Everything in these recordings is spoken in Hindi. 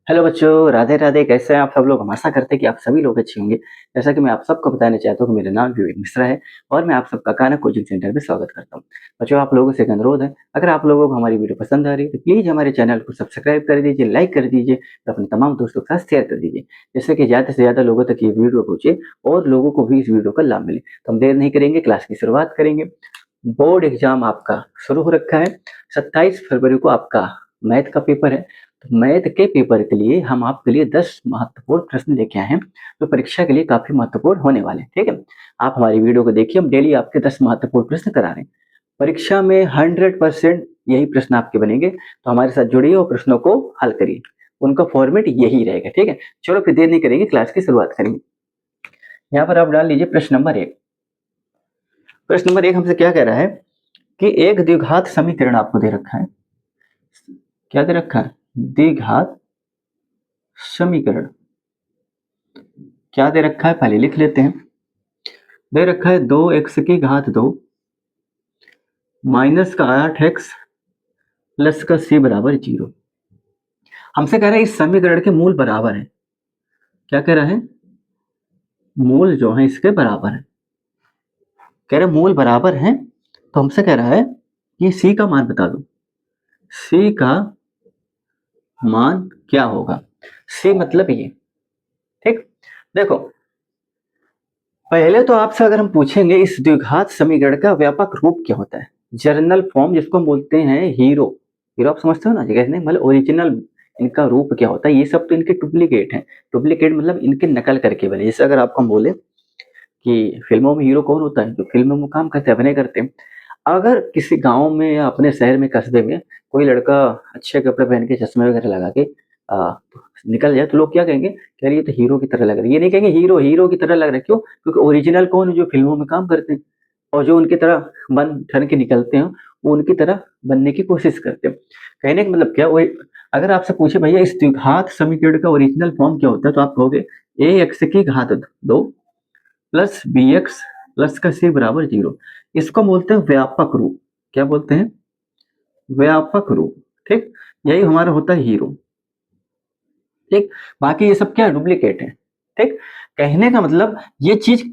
हेलो बच्चों, राधे राधे। कैसे हैं आप सब लोग? हम आशा करते हैं कि आप सभी लोग अच्छे होंगे। जैसा कि मैं आप सबको बताना चाहता हूँ कि मेरा नाम विवेक मिश्रा है और मैं आप सबका काना कोचिंग सेंटर में स्वागत करता हूँ। बच्चों, आप लोगों से एक अनुरोध है, अगर आप लोगों को हमारी वीडियो पसंद आ रही है तो प्लीज़ हमारे चैनल को सब्सक्राइब कर दीजिए, लाइक कर दीजिए और अपने तमाम दोस्तों के साथ शेयर कर दीजिए, जिससे कि ज़्यादा से ज़्यादा लोगों तक ये वीडियो पहुँचे और लोगों को भी इस वीडियो का लाभ मिले। तो हम देर नहीं करेंगे, क्लास की शुरुआत करेंगे। बोर्ड एग्जाम आपका शुरू हो रखा है। 27 फरवरी को आपका मैथ का पेपर है। तो मैथ के पेपर के लिए हम आपके लिए 10 महत्वपूर्ण प्रश्न लेके आए हैं, जो परीक्षा के लिए काफी महत्वपूर्ण होने वाले हैं। ठीक है, आप हमारी वीडियो को देखिए। हम डेली आपके 10 महत्वपूर्ण प्रश्न करा रहे हैं। परीक्षा में 100% यही प्रश्न आपके बनेंगे, तो हमारे साथ जुड़िए और प्रश्नों को हल करिए। उनका फॉर्मेट यही रहेगा। ठीक है, चलो फिर देर नहीं करेंगे, क्लास की शुरुआत करेंगे। यहाँ पर आप डाल लीजिए प्रश्न नंबर 1। प्रश्न नंबर 1 हमसे क्या कह रहा है कि एक द्विघात समीकरण आपको दे रखा है। क्या दे रखा है? द्विघात समीकरण। क्या दे रखा है पहले लिख लेते हैं। दे रखा है 2x⁻2 माइनस का 8x प्लस का c बराबर 0। हमसे कह रहा है इस समीकरण के मूल बराबर है। क्या कह रहा है? मूल जो है इसके बराबर है। कह रहा है मूल बराबर है, तो हमसे कह रहा है कि c का मान बता दो। c का मान क्या होगा? c मतलब ये। ठीक, देखो पहले तो आपसे अगर हम पूछेंगे इस द्विघात समीकरण का व्यापक रूप क्या होता है, जर्नल फॉर्म जिसको हम बोलते हैं हीरो। हीरो आप समझते हो ना, जगह नहीं मतलब ओरिजिनल इनका रूप क्या होता है। ये सब तो इनके डुप्लीकेट हैं। डुप्लीकेट मतलब इनके नकल करके बने। जैसे अगर आपको हम बोले कि फिल्मों में हीरो कौन होता है? जो फिल्मों में काम करते हैं, अभिनय करते हैं। अगर किसी गांव में या अपने शहर में कस्बे में कोई लड़का अच्छे कपड़े पहन के चश्मे वगैरह लगा के निकल जाए, तो लोग क्या कहेंगे? कह रही है तो हीरो की तरह लग रहा है। ये नहीं कहेंगे हीरो हीरो की तरह लग रहा है। क्यों? क्योंकि ओरिजिनल कौन है? जो फिल्मों में काम करते हैं और जो उनकी तरह बन ठन के निकलते हैं, वो उनकी तरह बनने की कोशिश करते हैं। कहने का मतलब क्या? वो अगर आपसे पूछे भैया इस द्विघात समीकरण का ओरिजिनल फॉर्म क्या होता है, तो आप कहोगे ax⁻2 प्लस bx प्लस का c बराबर 0। इसको बोलते हैं व्यापक रूप। क्या बोलते हैं? व्यापक रूप। ठीक, यही हमारा होता है हीरो। ठीक, बाकी ये सब क्या डुप्लीकेट है। ठीक, कहने का मतलब ये चीज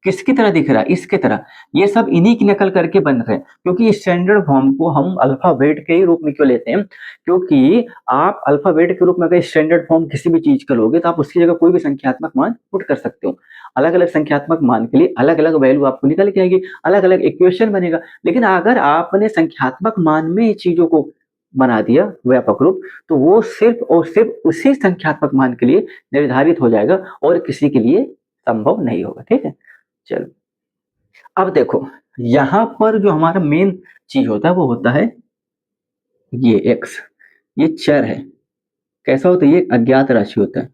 किसकी तरह दिख रहा है? इसके तरह। ये सब इन्हीं की नकल करके बन रहे हैं, क्योंकि स्टैंडर्ड फॉर्म को हम अल्फाबेट के ही रूप में क्यों लेते हैं? क्योंकि आप अल्फाबेट के रूप में अगर स्टैंडर्ड फॉर्म किसी भी चीज का लोगे, तो आप उसकी जगह कोई भी संख्यात्मक मान पुट कर सकते हो। अलग अलग संख्यात्मक मान के लिए अलग अलग वैल्यू आपको निकल के आएगी, अलग अलग इक्वेशन बनेगा। लेकिन अगर आपने संख्यात्मक मान में चीजों को बना दिया व्यापक रूप, तो वो सिर्फ और सिर्फ उसी संख्यात्मक मान के लिए निर्धारित हो जाएगा और किसी के लिए संभव नहीं होगा। ठीक है, चलो अब देखो, यहां पर जो हमारा मेन चीज होता है वो होता है ये एक्स। ये चर है। कैसा होता है? ये अज्ञात राशि होता है।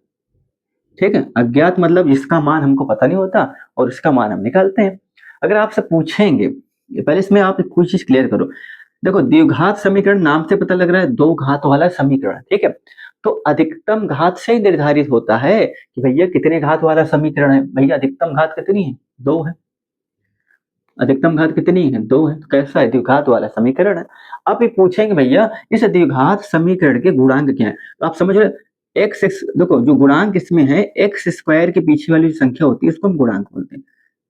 ठीक है, अज्ञात मतलब जिसका मान हमको पता नहीं होता और इसका मान हम निकालते हैं। अगर आपसे पूछेंगे, पहले इसमें आप कुछ चीज क्लियर करो। देखो, द्विघात समीकरण नाम से पता लग रहा है दो घात वाला समीकरण। ठीक है, तो अधिकतम घात से ही निर्धारित होता है कि भैया कितने घात वाला समीकरण है। भैया अधिकतम घात कितनी है? 2 है। अधिकतम घात कितनी है? 2 है। तो कैसा है? द्विघात वाला समीकरण है। अब ये पूछेंगे भैया इस द्विघात समीकरण के गुणांक क्या है, तो आप समझ रहे एक्स एक्स। देखो, जो गुणांक इसमें है, एक्स स्क्वायर के पीछे वाली जो संख्या होती है उसको हम गुणांक बोलते हैं।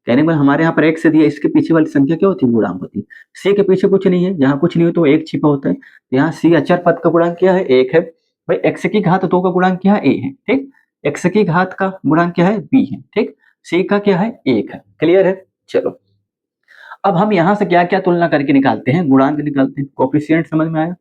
कहने का मतलब हमारे यहाँ पर एक्स दिया, इसके पीछे वाली संख्या क्या होती है? गुणांक होती है। सी के पीछे कुछ नहीं है, जहाँ कुछ नहीं हो तो एक छिपा होता है। तो यहाँ सी अचर पद का गुणांक क्या है? 1 है। भाई एक्स की घात 2 का गुणांक क्या है? ए है। ठीक, एक्स की घात का गुणांक क्या है? बी है। ठीक, सी का क्या है? 1 है। क्लियर है? चलो, अब हम यहाँ से क्या क्या तुलना करके निकालते हैं? गुणांक निकालते हैं। कोफिशिएंट समझ में आया?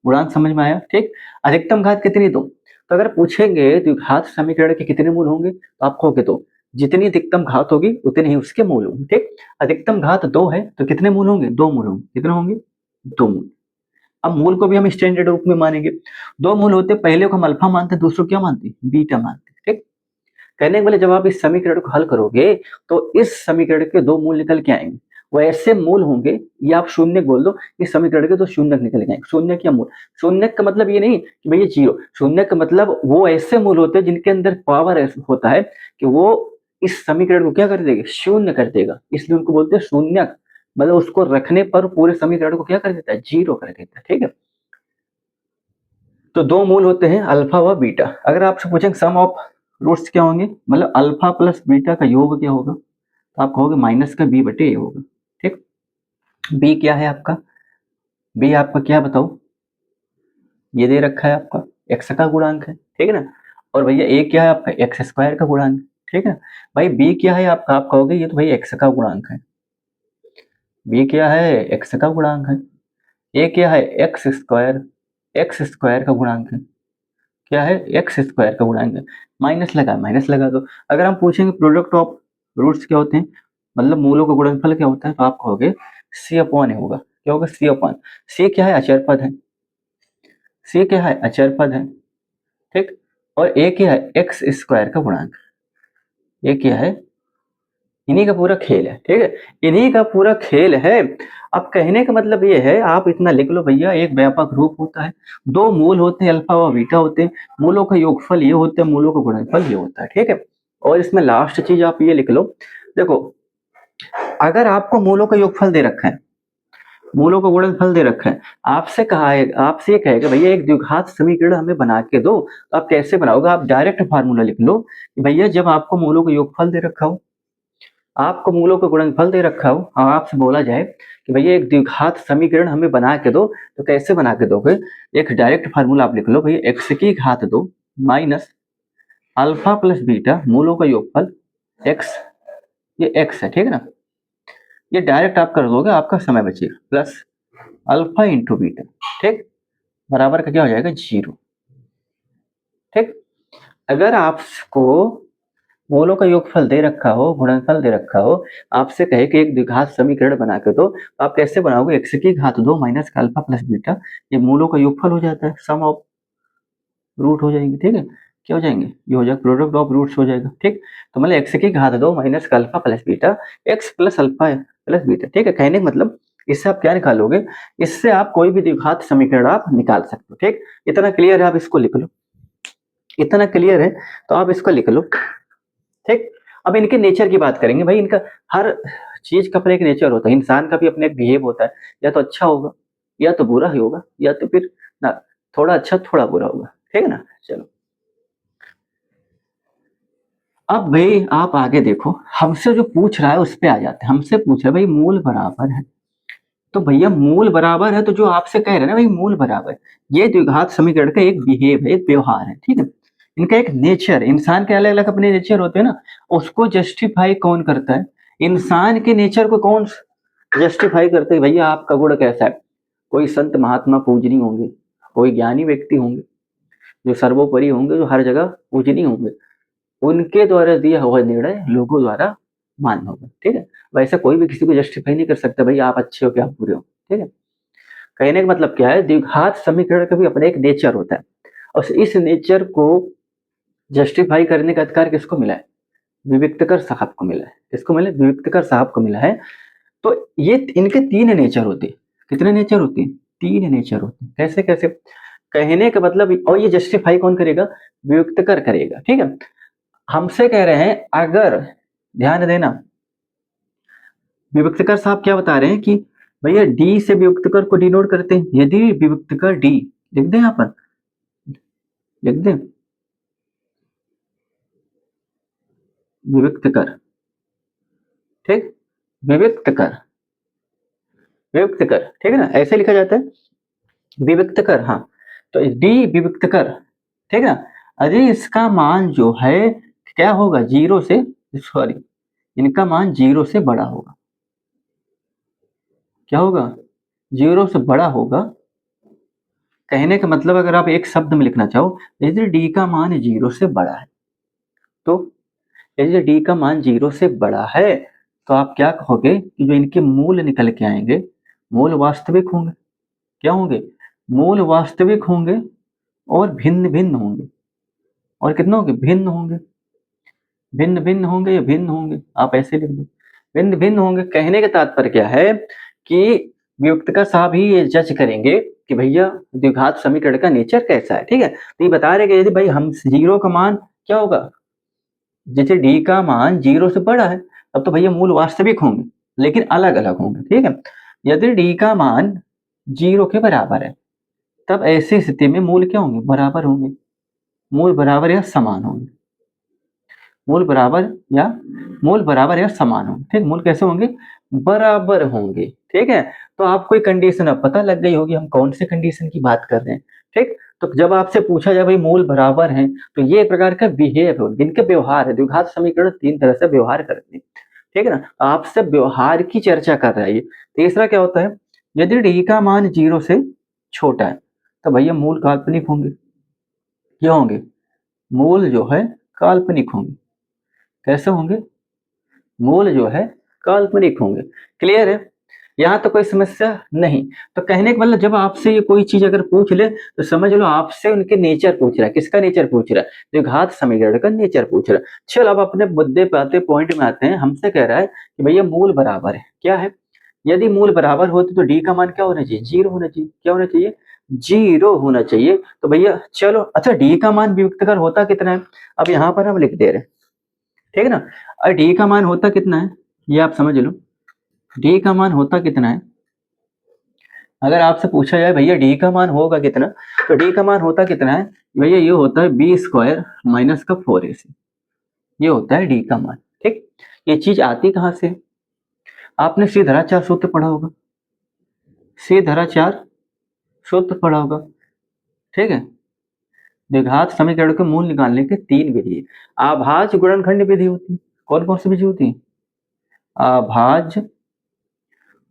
गुणांक समझ में आया? ठीक, अधिकतम घात कितनी? 2। तो अगर पूछेंगे द्विघात समीकरण के कितने मूल होंगे, तो आप कहोगे तो जितनी अधिकतम घात होगी उतने ही उसके मूल होंगे। ठीक, अधिकतम घात 2 है तो कितने मूल होंगे? 2 मूल होंगे। कितने होंगे? 2 मूल। अब मूल को भी हम स्टैंडर्ड रूप में मानेंगे। 2 मूल होते, पहले को हम अल्फा मानते, दूसरों क्या मानते? बीटा मानते। ठीक, कहने वाले जब आप इस समीकरण को हल करोगे तो इस समीकरण के 2 मूल निकल के आएंगे। वो ऐसे मूल होंगे, या आप शून्य बोल दो, इस समीकरण के 2 शून्य निकल के आएंगे। शून्य क्या मूल? शून्य का मतलब ये नहीं कि भैया 0। शून्य का मतलब वो ऐसे मूल होते हैं जिनके अंदर पावर होता है कि वो इस समीकरण को क्या कर देगा? शून्य कर देगा। इसलिए उनको बोलते हैं शून्यक। मतलब उसको रखने पर पूरे समीकरण को क्या कर देता है? 0 कर देता है। ठीक है, तो दो मूल होते हैं अल्फा व बीटा। अगर आपसे पूछें सम ऑफ रूट्स क्या होंगे, मतलब अल्फा प्लस बीटा का योग क्या होगा, तो आप कहोगे माइनस का बी बटे ए होगा। ठीक, बी क्या है आपका, बी आपका क्या बताओ, ये दे रखा है आपका एक्स का गुणांक है, ठीक है ना। और भैया ए क्या है आपका, एक्स स्क्वायर का गुणांक, ठीक है। भाई बी क्या है आपका, आप कहोगे ये तो भाई एक्स का गुणांक है, बी क्या है, एक्स का गुणांक है। ए क्या है, एक्स स्क्वायर का गुणांक है, क्या है, एक्स स्क्वायर का गुणांक है। माइनस लगा दो। अगर हम पूछेंगे प्रोडक्ट ऑफ रूट्स क्या होते हैं, मतलब मूलों का गुणनफल क्या होता है, तो आप कहोगे सी अपॉन ए होगा। क्या होगा, सी अपॉन, सी क्या है, अचर पद है, सी क्या है, अचर पद है, ठीक। और ए क्या है, एक्स स्क्वायर का गुणांक, ये क्या है, इन्हीं का पूरा खेल है, ठीक है, इन्हीं का पूरा खेल है। अब कहने का मतलब ये है, आप इतना लिख लो भैया, एक व्यापक रूप होता है, दो मूल होते हैं अल्फा व बीटा होते हैं, मूलों का योगफल ये होता है, मूलों का गुणनफल ये होता है, ठीक है। और इसमें लास्ट चीज आप ये लिख लो, देखो अगर आपको मूलों का योगफल दे रखा है, मूलों का गुणनफल दे रखा है, आपसे कहा है, आपसे ये कहेगा भैया एक द्विघात समीकरण हमें बना के दो, तो आप कैसे बनाओगे, आप डायरेक्ट फार्मूला लिख लो कि भैया जब आपको मूलों का योगफल दे रखा हो, आपको मूलों का गुणनफल दे रखा हो और आपसे बोला जाए कि भैया एक द्विघात समीकरण हमें बना के दो, तो कैसे बना के दोगे, एक डायरेक्ट फार्मूला आप लिख लो भैया एक्स की घात दो माइनस अल्फा प्लस बीटा मूलों का योगफल एक्स, ये एक्स है, ठीक है ना, ये डायरेक्ट आप कर दोगे, आपका समय बचेगा, प्लस अल्फा इंटू बीटा, ठीक, बराबर का क्या हो जाएगा, 0, ठीक। अगर आपको मूलों का योगफल दे रखा हो, गुणनफल दे रखा हो, आपसे कहे कि एक द्विघात समीकरण बना के दो, तो आप कैसे बनाओगे, एक्स की घात 2 माइनस अल्फा प्लस बीटा, ये मूलों का योगफल हो जाता है, सम ऑफ रूट हो जाएंगे, ठीक है, क्या हो जाएंगे, ये हो जाएगा प्रोडक्ट ऑफ रूट्स हो जाएगा, ठीक। तो मतलब एक्स की घात 2 minus alpha plus beta, x plus alpha plus beta, ठीक है। कहने का मतलब इससे आप क्या निकालोगे, इससे आप कोई भी द्विघात समीकरण आप निकाल सकते हो, ठीक। इतना क्लियर है, आप इसको लिख लो, इतना क्लियर है तो आप इसको लिख लो, ठीक। अब इनके नेचर की बात करेंगे, भाई इनका हर चीज का अपना एक नेचर होता है, इंसान का भी अपना एक बिहेव होता है, या तो अच्छा होगा या तो बुरा ही होगा, या तो फिर ना थोड़ा अच्छा थोड़ा बुरा होगा, ठीक है ना। चलो अब भाई आप आगे देखो, हमसे जो पूछ रहा है उस पे आ जाते हैं। हमसे पूछ रहा है भाई मूल बराबर है, तो भैया मूल बराबर है, तो जो आपसे कह रहे हैं ना भाई मूल बराबर, ये द्विघात समीकरण का एक बिहेव है, एक व्यवहार है, ठीक है। इनका एक नेचर, इंसान के अलग अलग अपने नेचर होते हैं ना, उसको जस्टिफाई कौन करता है, इंसान के नेचर को कौन जस्टिफाई करते हैं, भैया आपका गुण कैसा है, कोई संत महात्मा पूजनीय होंगे, कोई ज्ञानी व्यक्ति होंगे जो सर्वोपरि होंगे, जो हर जगह पूजनीय होंगे, उनके द्वारा दिया हुआ निर्णय लोगों द्वारा मान्य होगा, ठीक है। वैसे कोई भी किसी को जस्टिफाई नहीं कर सकता भाई आप अच्छे हो क्या आप बुरे हो, ठीक है। कहने का मतलब क्या है, द्विघात समीकरण का भी अपना एक नेचर होता है, और इस नेचर को जस्टिफाई करने का अधिकार किसको मिला है, विविक्तकर साहब को मिला है, किसको मिला है, विविक्तकर साहब को मिला है। तो ये इनके तीन नेचर होते हैं, कितने नेचर होते हैं, तीन नेचर होते हैं, कैसे कैसे, कहने का मतलब, और ये जस्टिफाई कौन करेगा, विविक्तकर करेगा, ठीक है। हमसे कह रहे हैं, अगर ध्यान देना, विविक्तकर साहब क्या बता रहे हैं कि भैया डी से विविक्तकर को डिनोट करते हैं, यदि विविक्तकर डी, लिख दें यहाँ पर, लिख दें विविक्तकर, ठीक, विविक्तकर, विविक्तकर, ठीक है ना, ऐसे लिखा जाता है विविक्तकर, हाँ। तो डी विविक्तकर, ठीक है ना, अरे इसका मान जो है क्या होगा, जीरो से, सॉरी, इनका मान जीरो से बड़ा होगा, क्या होगा, जीरो से बड़ा होगा। कहने का मतलब अगर आप एक शब्द में लिखना चाहो, यदि डी का मान जीरो से बड़ा है, तो यदि डी का मान जीरो से बड़ा है, तो आप क्या कहोगे कि जो इनके मूल निकल के आएंगे, मूल वास्तविक होंगे, क्या होंगे, मूल वास्तविक होंगे और भिन्न भिन्न होंगे, और कितना होंगे, भिन्न होंगे, भिन्न भिन्न होंगे या भिन्न होंगे, आप ऐसे लिख दो, भिन्न भिन्न होंगे। कहने का तात्पर्य क्या है कि वियुक्तकार साहब ही ये जज करेंगे कि भैया द्विघात समीकरण का नेचर कैसा है, ठीक है। तो ये बता रहे कि यदि भाई हम जीरो का मान क्या होगा, जैसे डी का मान जीरो से बड़ा है, तब तो भैया मूल वास्तविक होंगे लेकिन अलग अलग होंगे, ठीक है। यदि डी का मान जीरो के बराबर है, तब ऐसी स्थिति में मूल क्या होंगे, बराबर होंगे, मूल बराबर या समान होंगे, मूल बराबर या समान होंगे। ठीक, मूल कैसे होंगे, बराबर होंगे। ठीक है, तो आपको एक कंडीशन अब पता लग गई होगी हम कौन से कंडीशन की बात कर रहे हैं। ठीक, तो जब आपसे पूछा जाए भाई मूल बराबर हैं, तो ये एक प्रकार का बिहेव है, इनके व्यवहार है। द्विघात समीकरण तीन तरह से व्यवहार करते हैं। ठीक है ना, आपसे व्यवहार की चर्चा कर रहा है ये। तीसरा क्या होता है, यदि डी का मान 0 से छोटा है तो भैया मूल काल्पनिक होंगे। क्या होंगे, मूल जो है काल्पनिक होंगे। कैसे होंगे, मूल जो है काल्पनिक होंगे। क्लियर है, यहाँ तो कोई समस्या नहीं। तो कहने का मतलब जब आपसे ये कोई चीज अगर पूछ ले तो समझ लो आपसे उनके नेचर पूछ रहा है। किसका नेचर पूछ रहा है, द्विघात समीकरण का नेचर पूछ रहा है। चलो अब अपने मुद्दे पे आते, पॉइंट में आते हैं। हमसे कह रहा है कि भैया मूल बराबर है, क्या है, यदि मूल बराबर होते तो डी का मान क्या होना चाहिए, 0 होना चाहिए। क्या होना चाहिए, 0 होना चाहिए। तो भैया चलो, अच्छा डी का मान वियुक्तकर होता कितना है, अब यहाँ पर हम लिख दे रहे हैं। ठीक है ना, और डी का मान होता कितना है ये आप समझ लो। डी का मान होता कितना है, अगर आपसे पूछा जाए भैया डी का मान होगा कितना, तो डी का मान होता कितना है भैया, ये होता है बी स्क्वायर माइनस का 4ac, ये होता है डी का मान। ठीक, ये चीज आती कहाँ से, आपने श्रीधराचार्य सूत्र पढ़ा होगा, श्रीधराचार्य सूत्र पढ़ा होगा। ठीक है, द्विघात समीकरण के मूल निकालने के तीन विधि है। आभाज्य गुणनखंड विधि होती है। कौन कौन सी विधि होती है, आभाज्य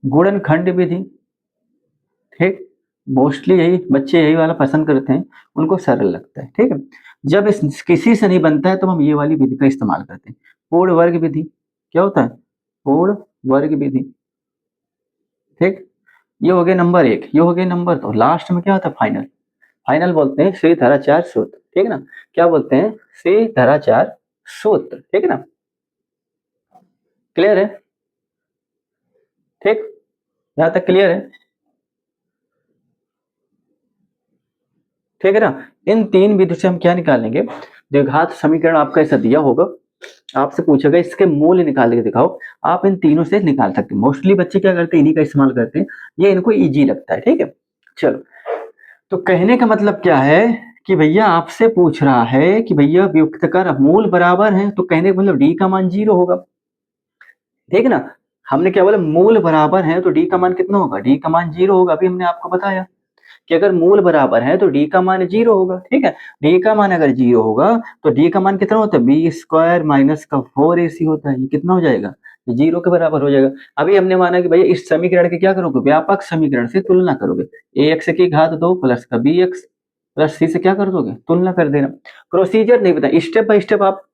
गुणनखंड विधि। ठीक, मोस्टली यही बच्चे यही वाला पसंद करते हैं, उनको सरल लगता है। ठीक है, जब इस किसी से नहीं बनता है तो हम ये वाली विधि का इस्तेमाल करते हैं, पूर्ण वर्ग विधि। क्या होता है, पूर्ण वर्ग विधि। ठीक, ये हो गया नंबर एक, ये हो गया नंबर दो। लास्ट में क्या होता है, फाइनल। फाइनल बोलते हैं श्रीधराचार्य सूत्र। ठीक है ना, क्या बोलते हैं, श्रीधराचार्य सूत्र। ठीक है ना, क्लियर है। ठीक, यहां तक क्लियर है। ठीक है ना, इन तीन विधि से हम क्या निकालेंगे, द्विघात समीकरण आपका ऐसा दिया होगा, आपसे पूछेगा इसके मूल्य निकाल के दिखाओ, आप इन तीनों से निकाल सकते हैं। मोस्टली बच्चे क्या करते हैं, इन्हीं का इस्तेमाल करते हैं, ये इनको इजी लगता है। ठीक है, चलो, तो कहने का मतलब क्या है कि भैया आपसे पूछ रहा है कि भैया व्युत्क्रम मूल बराबर है, तो कहने का मतलब डी का मान 0 होगा। ठीक है ना, हमने क्या बोला, मूल बराबर है तो डी का मान कितना होगा, डी का मान 0 होगा। अभी हमने आपको बताया कि अगर मूल बराबर है तो डी का मान 0 होगा। ठीक है, डी का मान अगर 0 होगा तो डी का मान कितना होता है, बी स्क्वायर माइनस का 4ac होता है। ये कितना हो जाएगा, 0 के बराबर हो जाएगा। अभी हमने माना कि भैया इस समीकरण के क्या करोगे, व्यापक समीकरण से तुलना करोगे, ax की घात 2 प्लस का bx प्लस c से क्या कर दोगे, तुलना कर देना। प्रोसीजर नहीं पता, स्टेप बाय स्टेप आप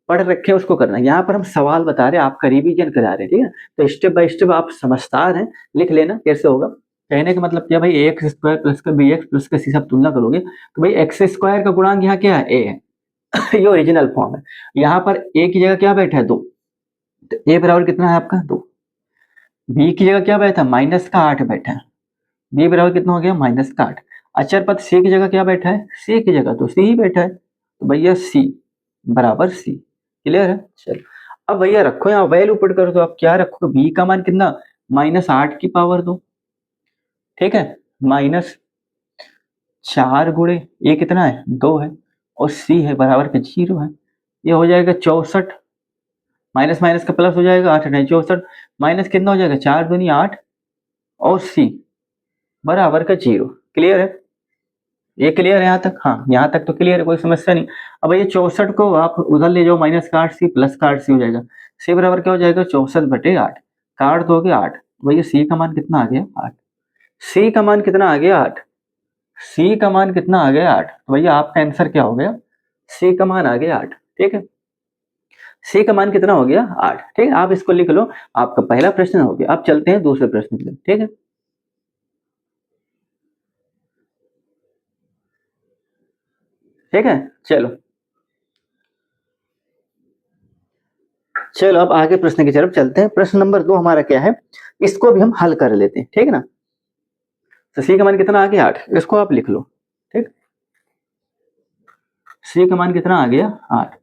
पढ़ रखे हैं उसको करना है। यहाँ पर हम सवाल बता रहे हैं, आपका रिवीजन करा रहे हैं। ठीक है, तो स्टेप बाय स्टेप आप समझदार हैं, लिख लेना कैसे होगा। कहने का मतलब क्या भाई, एक्स स्क्वायर प्लस का बी एक्स प्लस का सी सब तुलना करोगे तो भाई एक्स स्क्वायर का गुणांक यहाँ क्या है, ए है। ये ओरिजिनल फॉर्म है। यहाँ पर ए की जगह क्या बैठा है, 2, तो ए बराबर कितना है आपका 2। बी की जगह क्या बैठा है, माइनस का 8 बैठा है, बी बराबर कितना हो गया, माइनस का 8। अचर पद सी की जगह क्या बैठा है, सी की जगह तो सी ही बैठा है, तो भैया सी बराबर सी। क्लियर है, चलो अब भैया रखो यहाँ वैल्यू पुट करो, तो आप क्या रखोगे, बी का मान कितना, -8 की पावर 2। ठीक है, -4 गुणे ये कितना है, 2 है, और सी है बराबर के 0 है। ये हो जाएगा 64, माइनस माइनस का प्लस हो जाएगा, 8 नहीं 64, माइनस कितना हो जाएगा, 4 दूनी 8, और सी बराबर का 0। क्लियर है, ये क्लियर है यहाँ तक, हाँ यहाँ तक तो क्लियर है, कोई समस्या नहीं। अब ये 64 को आप उधर ले जाओ, माइनस का 8 सी प्लस का 8 सी हो जाएगा, सी बराबर क्या हो जाएगा, 64/8, काट दोगे 8, भैया सी का मान कितना आ गया, 8। सी का मान कितना आ गया, 8। सी का मान कितना आ गया, 8, तो भैया आपका आंसर क्या हो गया, सी का मान आ गया 8। ठीक है, सी का मान कितना हो गया, 8। ठीक है, आप इसको लिख लो, आपका पहला प्रश्न हो गया। अब चलते हैं दूसरे प्रश्न पे। ठीक है, ठीक है, चलो चलो अब आगे प्रश्न की तरफ चलते हैं। प्रश्न नंबर 2 हमारा क्या है, इसको भी हम हल कर लेते हैं। ठीक है ना, तो सी का मान कितना आ गया, 8, इसको आप लिख लो। ठीक, सी का मान कितना आ गया, 8।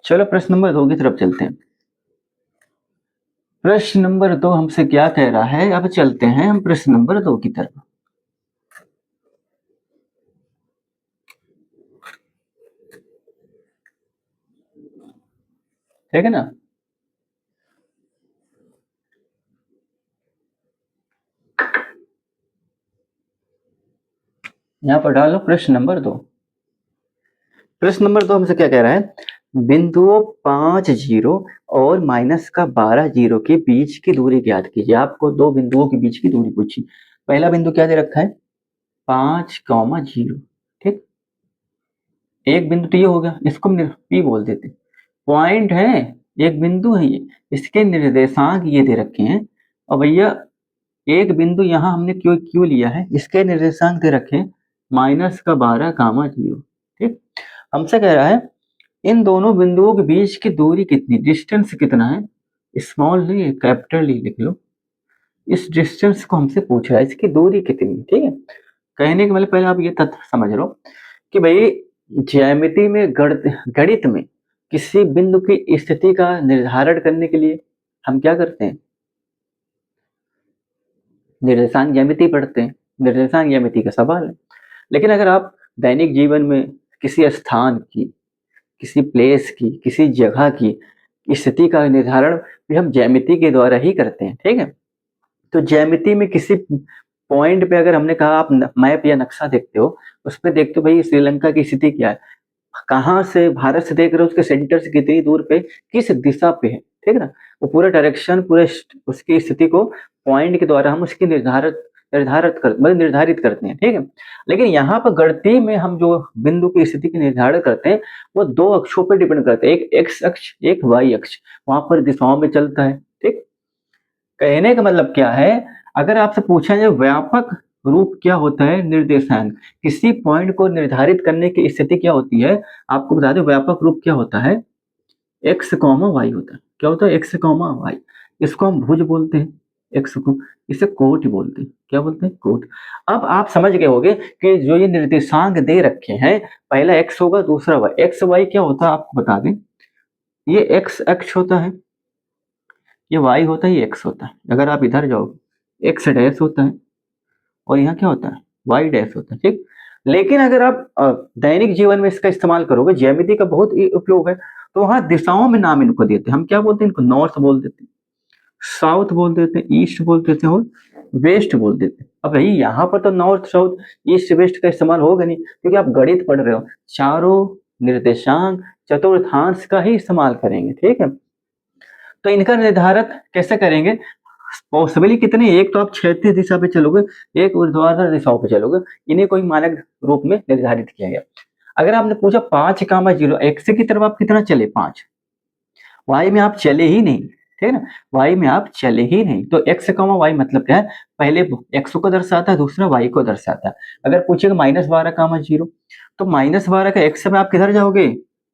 चलो प्रश्न नंबर 2 की तरफ चलते हैं। प्रश्न नंबर 2 हमसे क्या कह रहा है, अब चलते हैं हम प्रश्न नंबर 2 की तरफ। ठीक है ना। यहाँ पर डालो प्रश्न नंबर 2। प्रश्न नंबर 2 हमसे क्या कह रहा है, बिंदुओं 5 जीरो और माइनस का 12 जीरो के बीच की दूरी ज्ञात कीजिए। आपको दो बिंदुओं के बीच की दूरी पूछी। पहला बिंदु क्या दे रखा है, 5,0। ठीक, एक बिंदु तो ये हो गया, इसको हम पी बोल देते। पॉइंट है, एक बिंदु है ये, इसके निर्देशांक ये दे रखे हैं। और भैया एक बिंदु यहाँ हमने क्यों क्यों लिया है, इसके निर्देशांक दे रखे हैं -12,0। ठीक, हमसे कह रहा है इन दोनों बिंदुओं के बीच की दूरी कितनी, डिस्टेंस कितना है, स्मॉल नहीं कैपिटल ही लिख लो। इस डिस्टेंस को हमसे पूछ रहा है, इसकी दूरी कितनी। ठीक है, कहने के मतलब पहले आप ये तथ्य समझ लो कि भाई ज्यामिति में गणित में किसी बिंदु की स्थिति का निर्धारण करने के लिए हम क्या करते हैं, निर्देशांक ज्यामिति पढ़ते हैं। निर्देशांक ज्यामिति का सवाल है। लेकिन अगर आप दैनिक जीवन में किसी स्थान की, किसी प्लेस की, किसी जगह की स्थिति का निर्धारण भी हम ज्यामिति के द्वारा ही करते हैं। ठीक है, तो ज्यामिति में किसी पॉइंट पे अगर हमने कहा, आप मैप या नक्शा देखते हो, उस पर देखते हो भाई श्रीलंका की स्थिति क्या है, कहाँ से भारत से देख रहे हो, उसके सेंटर से कितनी दूर पे, किस दिशा पे है। ठीक है ना, वो पूरा डायरेक्शन, पूरे उसकी स्थिति को पॉइंट के द्वारा हम उसकी निर्धारित करते हैं। ठीक है, लेकिन यहाँ पर गणितीय में हम जो बिंदु की स्थिति की निर्धारण करते हैं वो दो अक्षों पर डिपेंड करते हैं, एक एक्स अक्ष, एक वाई अक्ष, वहां पर दिशाओं में चलता है। ठीक, कहने का मतलब क्या है, अगर आपसे पूछा जाए व्यापक रूप क्या होता है, निर्देशांक, किसी पॉइंट को निर्धारित करने की स्थिति क्या होती है, आपको बता दें व्यापक रूप क्या होता है, एक्स कॉमा वाई होता है। क्या होता है, एक्स कॉमा वाई। इसको हम भुज बोलते हैं, एक्स को, इसे कोट बोलते हैं। क्या बोलते हैं, कोट। अब आप समझ गए होंगे कि जो ये निर्देशांक दे रखे हैं, पहला एक्स होगा, दूसरा वाई। एक्स वाई क्या होता है आपको बता दें, ये एक्स अक्ष होता है, ये वाई होता है, ये एक्स होता है। अगर आप इधर जाओगे एक्स डैश होता है और यहाँ क्या होता है, वाई डैश होता है। ठीक, लेकिन अगर आप दैनिक जीवन में इसका इस्तेमाल करोगे, ज्यामिति का बहुत ही उपयोग है, तो वहां दिशाओं में नाम इनको देते हैं। हम क्या बोलते हैं इनको, नॉर्थ बोल देते हैं, साउथ बोल देते हैं, ईस्ट बोल देते हैं और वेस्ट बोल देते हैं। अब भाई यहाँ पर तो नॉर्थ साउथ ईस्ट वेस्ट का इस्तेमाल होगा नहीं, क्योंकि आप गणित पढ़ रहे हो, चारों निर्देशांक चतुर्थांश का ही इस्तेमाल करेंगे। ठीक है, तो इनका निर्धारण कैसे करेंगे, पॉसिबली कितने, एक तो आप क्षैतिज दिशा पे चलोगे, एक ऊर्ध्वाधर दिशाओं पे चलोगे, इन्हें कोई मानक रूप में निर्धारित किया गया। अगर आपने पूछा 5,0 एक्स की तरफ आप कितना चले, 5, वाई में आप चले ही नहीं। ठीक है ना, वाई में आप चले ही नहीं, तो एक्स कमा वाई मतलब क्या है, पहले एक्स को दर्शाता है, दूसरा वाई को दर्शाता है। अगर पूछेगा -12,0, तो -12 का एक्स में आप किधर जाओगे,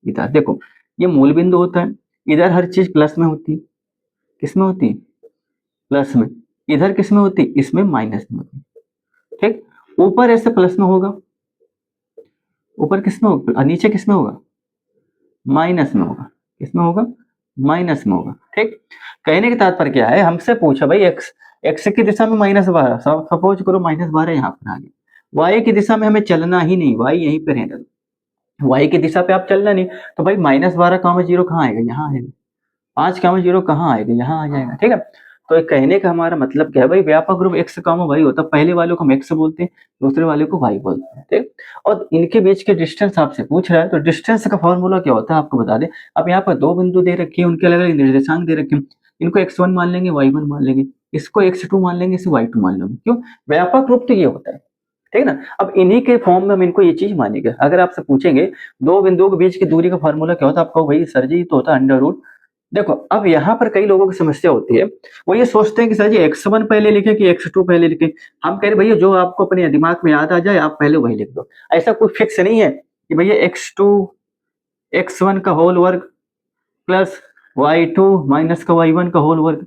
इधर। देखो ये मूल बिंदु होता है, इधर हर चीज प्लस में होती है, किसमें होती है, प्लस में। इधर किस में होती, इसमें माइनस में होती। ठीक, ऊपर ऐसे प्लस में होगा, ऊपर किस में होगा, नीचे किस में होगा, माइनस में होगा। किसमें होगा, माइनस में होगा। ठीक, कहने का तात्पर्य क्या है, हमसे पूछा भाई एक्स, एक्स की दिशा में -12, सपोज करो -12 यहाँ पर आ गया, वाई की दिशा में हमें चलना ही नहीं, वाई यहीं पे रहना, वाई की दिशा पे आप चलना नहीं, तो भाई -12,0 कहाँ आएगा, यहाँ आएगा। 5,0 कहाँ आएगा, यहाँ आ जाएगा। ठीक है, तो एक कहने का हमारा मतलब क्या है भाई, व्यापक रूप एक्स कॉमा वाई होता है, पहले वाले को हम एक्स बोलते हैं, दूसरे वाले को वाई बोलते हैं। ठीक, और इनके बीच के डिस्टेंस आपसे पूछ रहा है, तो डिस्टेंस का फॉर्मूला क्या होता है आपको बता दें। अब यहाँ पर दो बिंदु दे रखे हैं, उनके अलग अलग निर्देशांक दे रखे हैं, इनको x1 मान लेंगे, y1 मान लेंगे, इसको x2 मान लेंगे, इसे y2 मान लेंगे। क्यों, व्यापक रूप तो ये होता है। ठीक है ना, अब इन्हीं के फॉर्म में हम इनको ये चीज मानेंगे। अगर आपसे पूछेंगे दो बिंदुओं के बीच की दूरी का फॉर्मूला क्या होता है, आप कहो भाई सर जी तो होता है अंडर रूट। देखो अब यहाँ पर कई लोगों की समस्या होती है, वो ये सोचते हैं कि सर जी x1 पहले लिखें कि x2 पहले लिखें। हम कह रहे भैया जो आपको अपने दिमाग में याद आ जाए आप पहले वही लिख दो। ऐसा कोई फिक्स नहीं है कि भैया x2 x1 का होल वर्ग प्लस y2 माइनस का y1 का होल वर्ग।